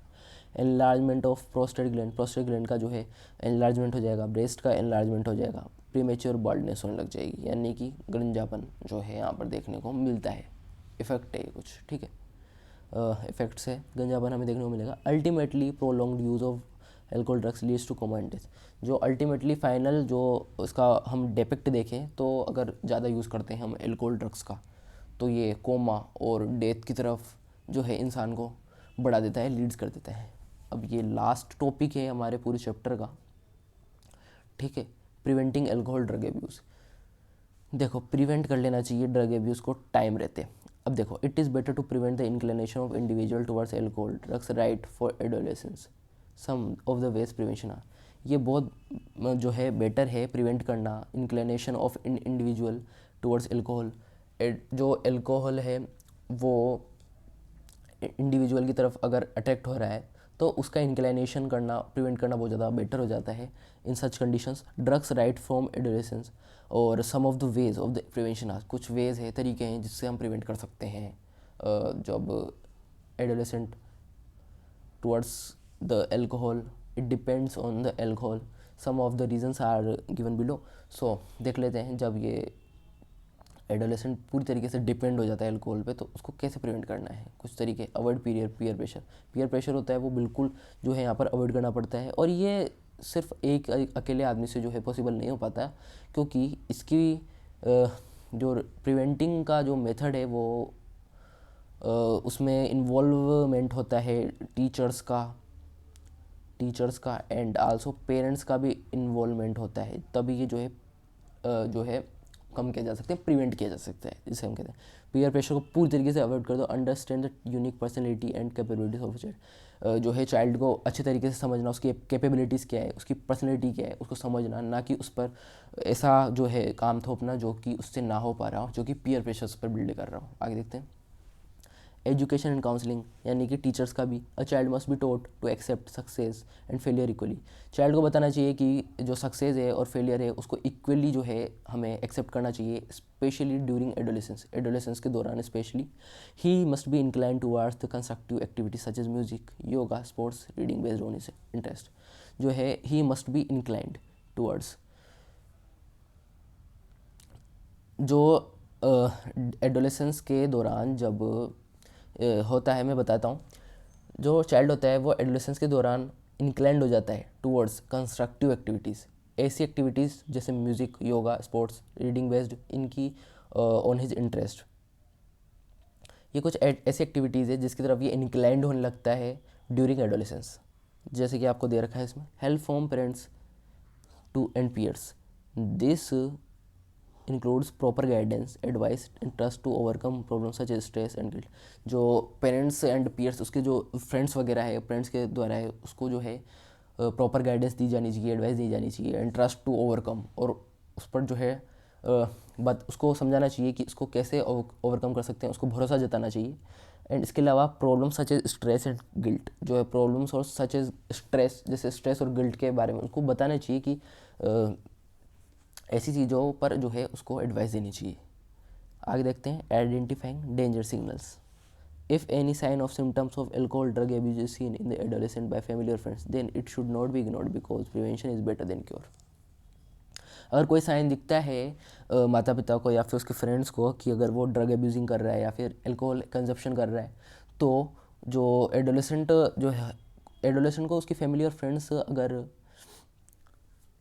enlargement of prostate gland का जो है एनलार्जमेंट हो जाएगा, ब्रेस्ट का एनलार्जमेंट हो जाएगा, प्रीमेच्योर बाल्डनेस होने लग जाएगी, यानी कि गंजापन जो है यहाँ पर देखने को मिलता है। इफेक्ट है ये कुछ, ठीक है, इफेक्ट्स है, गंजापन हमें देखने को मिलेगा। Ultimately prolonged use of alcohol drugs leads two comma and death, जो अल्टीमेटली फाइनल जो उसका हम डिपेक्ट देखें तो अगर ज़्यादा यूज़ करते हैं हम एल्कोहल ड्रग्स का तो ये कोमा और डेथ की तरफ जो है इंसान को बढ़ा देता है, लीड्स कर देता है। अब ये लास्ट टॉपिक है हमारे पूरे चैप्टर का, ठीक है, प्रिवेंटिंग एल्कोहल ड्रग एब्यूज़। देखो, प्रिवेंट कर लेना चाहिए ड्रग एब्यूज़ को टाइम रहते। अब देखो, it is better to prevent the inclination of individual towards alcohol drugs right for adolescence, some of the ways prevention are. ये बहुत जो है बेटर है प्रिवेंट करना inclination of individual towards alcohol, जो एल्कोहल है वो इंडिविजुअल की तरफ अगर अट्रैक्ट हो रहा है तो उसका इंक्लिनेशन करना, प्रिवेंट करना बहुत ज़्यादा बेटर हो जाता है in such conditions. Drugs right from adolescence, और some of the ways of the prevention are, कुछ वेज है, तरीके हैं जिससे हम प्रिवेंट कर सकते हैं जब adolescent towards the alcohol. It depends on the alcohol, some of the reasons are given below. So देख लेते हैं, जब ये एडोलेसेंट पूरी तरीके से डिपेंड हो जाता है अल्कोहल पे, तो उसको कैसे प्रिवेंट करना है। कुछ तरीके, avoid peer pressure. Peer pressure होता है वो बिल्कुल जो है यहाँ पर अवॉइड करना पड़ता है, और ये सिर्फ एक अकेले आदमी से जो है पॉसिबल नहीं हो पाता, क्योंकि इसकी जो प्रिवेंटिंग का जो मेथड है वो उसमें इन्वॉल्वमेंट होता है टीचर्स का एंड आल्सो पेरेंट्स का भी इन्वॉल्वमेंट होता है, तभी ये जो है कम किया जा सकते हैं, प्रिवेंट किया जा सकता है, जिसे हम कहते हैं। पीयर प्रेशर को पूरी तरीके से अवॉइड कर दो। Understand the unique personality and capabilities of child. जो है चाइल्ड को अच्छे तरीके से समझना, उसकी कैपेबिलिटीज़ क्या है, उसकी पर्सनैलिटी क्या है, उसको समझना, ना कि उस पर ऐसा जो है काम थोपना जो कि उससे ना हो पा रहा हो, जो कि पीयर प्रेशर पर बिल्ड कर रहा हो। आगे देखते हैं। एजुकेशन एंड काउंसलिंग, यानी कि टीचर्स का भी, a child must be taught to accept success and failure equally. Child को बताना चाहिए कि जो सक्सेस है और फेलियर है उसको इक्वली जो है हमें एक्सेप्ट करना चाहिए, स्पेशली ड्यूरिंग एडोलेसेंस के दौरान specially. He must be incline towards the constructive activity such as music, yoga, sports, reading based on his interest. जो है he must be inclined towards. जो एडोलेसेंस के दौरान जब होता है, मैं बताता हूँ। जो चाइल्ड होता है वो एडोलेसेंस के दौरान इंक्लाइंड हो जाता है टूवर्ड्स कंस्ट्रक्टिव एक्टिविटीज़, ऐसी एक्टिविटीज़ जैसे music, yoga, sports, reading based इनकी ऑन हिज इंटरेस्ट। ये कुछ ऐसी एक्टिविटीज़ है जिसकी तरफ ये इंक्लाइंड होने लगता है ड्यूरिंग एडोलेसेंस। जैसे कि आपको दे रखा है इसमें, help from parents to and peers, this includes proper guidance, advice and trust to overcome problem such as stress and guilt. जो पेरेंट्स एंड पीयर्स, उसके जो फ्रेंड्स वगैरह है, फ्रेंड्स के द्वारा है, उसको जो है प्रॉपर गाइडेंस दी जानी चाहिए, एडवाइस दी जानी चाहिए, एंड ट्रस्ट टू ओवरकम, और उस पर जो है बात उसको समझाना चाहिए कि इसको कैसे ओवरकम कर सकते हैं, उसको भरोसा जताना चाहिए। एंड इसके अलावा problem such as stress and guilt, जो है प्रॉब्लम्स और सच एज स्ट्रेस, जैसे स्ट्रेस और गिल्ट के बारे में उसको बताना चाहिए कि ऐसी चीज़ों पर जो है उसको एडवाइस देनी चाहिए। आगे देखते हैं। Identifying danger signals, if any sign of symptoms of alcohol drug abuse is seen in the adolescent by family और friends, then it should not be ignored because prevention is better than cure. अगर कोई sign दिखता है माता पिता को या फिर उसके फ्रेंड्स को कि अगर वो ड्रग एब्यूजिंग कर रहा है या फिर अल्कोहल कंजप्शन कर रहा है, तो जो एडोलेसेंट को उसकी फैमिली और फ्रेंड्स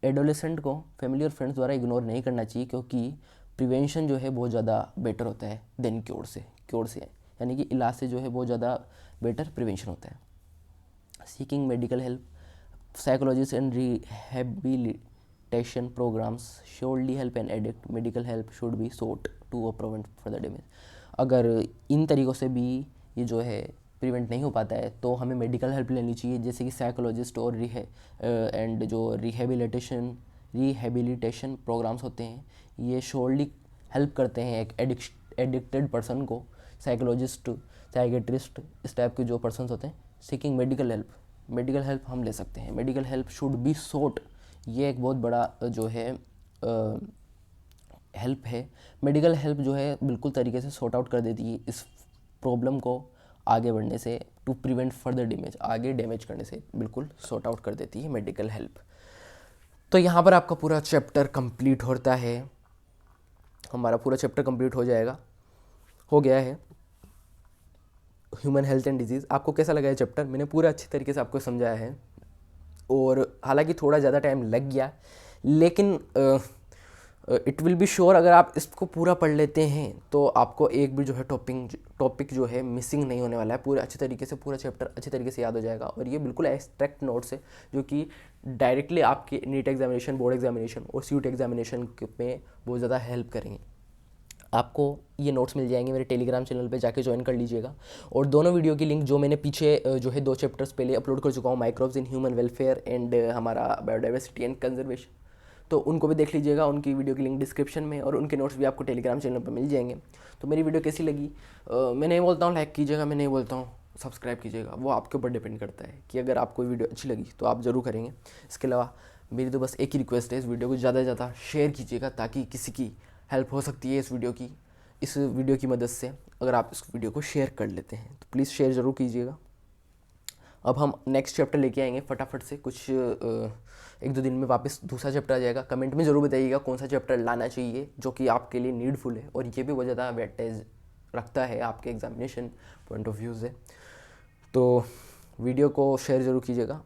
एडोलेसेंट को फैमिली और फ्रेंड्स द्वारा इग्नोर नहीं करना चाहिए, क्योंकि प्रिवेंशन जो है बहुत ज़्यादा बेटर होता है देन क्योर से, यानी कि इलाज से जो है बहुत ज़्यादा बेटर प्रिवेंशन होता है। Seeking medical help, psychologist and rehabilitation programs surely help an addict, medical help should be sought to prevent further damage. अगर इन तरीक़ों से भी ये जो है प्रिवेंट नहीं हो पाता है तो हमें मेडिकल हेल्प लेनी चाहिए, जैसे कि साइकोलॉजिस्ट और एंड जो रिहेबिलिटेशन प्रोग्राम्स होते हैं, ये श्योरली हेल्प करते हैं एक एडिक्टेड पर्सन को। साइकोलॉजिस्ट, साइकेट्रिस्ट, इस टाइप के जो पर्सन्स होते हैं। सीकिंग मेडिकल हेल्प हम ले सकते हैं। मेडिकल हेल्प शुड बी सोट, ये एक बहुत बड़ा जो है हेल्प है। मेडिकल हेल्प जो है बिल्कुल तरीके से सॉर्ट आउट कर देती है इस प्रॉब्लम को आगे बढ़ने से, टू प्रिवेंट फर्दर डैमेज, आगे डैमेज करने से बिल्कुल सॉर्ट आउट कर देती है मेडिकल हेल्प। तो यहाँ पर आपका पूरा चैप्टर कंप्लीट होता है, हमारा पूरा चैप्टर कंप्लीट हो गया है, ह्यूमन हेल्थ एंड डिजीज़। आपको कैसा लगा ये चैप्टर? मैंने पूरा अच्छी तरीके से आपको समझाया है, और हालांकि थोड़ा ज़्यादा टाइम लग गया, लेकिन इट विल बी श्योर, अगर आप इसको पूरा पढ़ लेते हैं तो आपको एक भी जो है टॉपिक जो है मिसिंग नहीं होने वाला है। पूरे अच्छे तरीके से पूरा चैप्टर अच्छे तरीके से याद हो जाएगा, और ये बिल्कुल एब्स्ट्रैक्ट नोट्स है जो कि डायरेक्टली आपके नीट एग्जामिनेशन, बोर्ड एग्जामिनेशन और सीयूटी एग्जामिनेशन में बहुत ज़्यादा हेल्प करेंगे। आपको ये नोट्स मिल जाएंगे मेरे टेलीग्राम चैनल पे, जाके ज्वाइन कर लीजिएगा। और दोनों वीडियो की लिंक जो मैंने पीछे जो है 2 चैप्टर्स पहले अपलोड कर चुका हूँ, microbes in human welfare and हमारा बायोडाइवर्सिटी एंड कंजर्वेशन, तो उनको भी देख लीजिएगा। उनकी वीडियो की लिंक डिस्क्रिप्शन में, और उनके नोट्स भी आपको टेलीग्राम चैनल पर मिल जाएंगे। तो मेरी वीडियो कैसी लगी, मैं नहीं बोलता हूँ लाइक कीजिएगा, मैं नहीं बोलता हूँ सब्सक्राइब कीजिएगा, वो आपके ऊपर डिपेंड करता है कि अगर आपको वीडियो अच्छी लगी तो आप ज़रूर करेंगे। इसके अलावा मेरी तो बस एक ही रिक्वेस्ट है, इस वीडियो को ज़्यादा से ज़्यादा शेयर कीजिएगा, ताकि किसी की हेल्प हो सकती है इस वीडियो की मदद से। अगर आप इस वीडियो को शेयर कर लेते हैं तो प्लीज़ शेयर ज़रूर कीजिएगा। अब हम नेक्स्ट चैप्टर लेके आएंगे फटाफट से, कुछ एक दो दिन में वापस दूसरा चैप्टर आ जाएगा। कमेंट में ज़रूर बताइएगा कौन सा चैप्टर लाना चाहिए जो कि आपके लिए नीडफुल है, और ये भी बहुत ज़्यादा वेटेज रखता है आपके एग्जामिनेशन पॉइंट ऑफ व्यू से। तो वीडियो को शेयर ज़रूर कीजिएगा।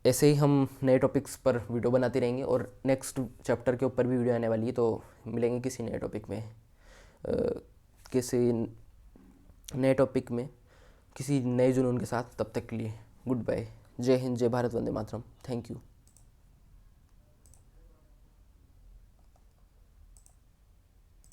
ऐसे ही हम नए टॉपिक्स पर वीडियो बनाते रहेंगे, और नेक्स्ट चैप्टर के ऊपर भी वीडियो आने वाली है। तो मिलेंगे किसी नए टॉपिक में, किसी नए टॉपिक में किसी नए जुनून के साथ। तब तक के लिए गुड बाय। जय हिंद, जय भारत, वंदे मातरम। Thank you.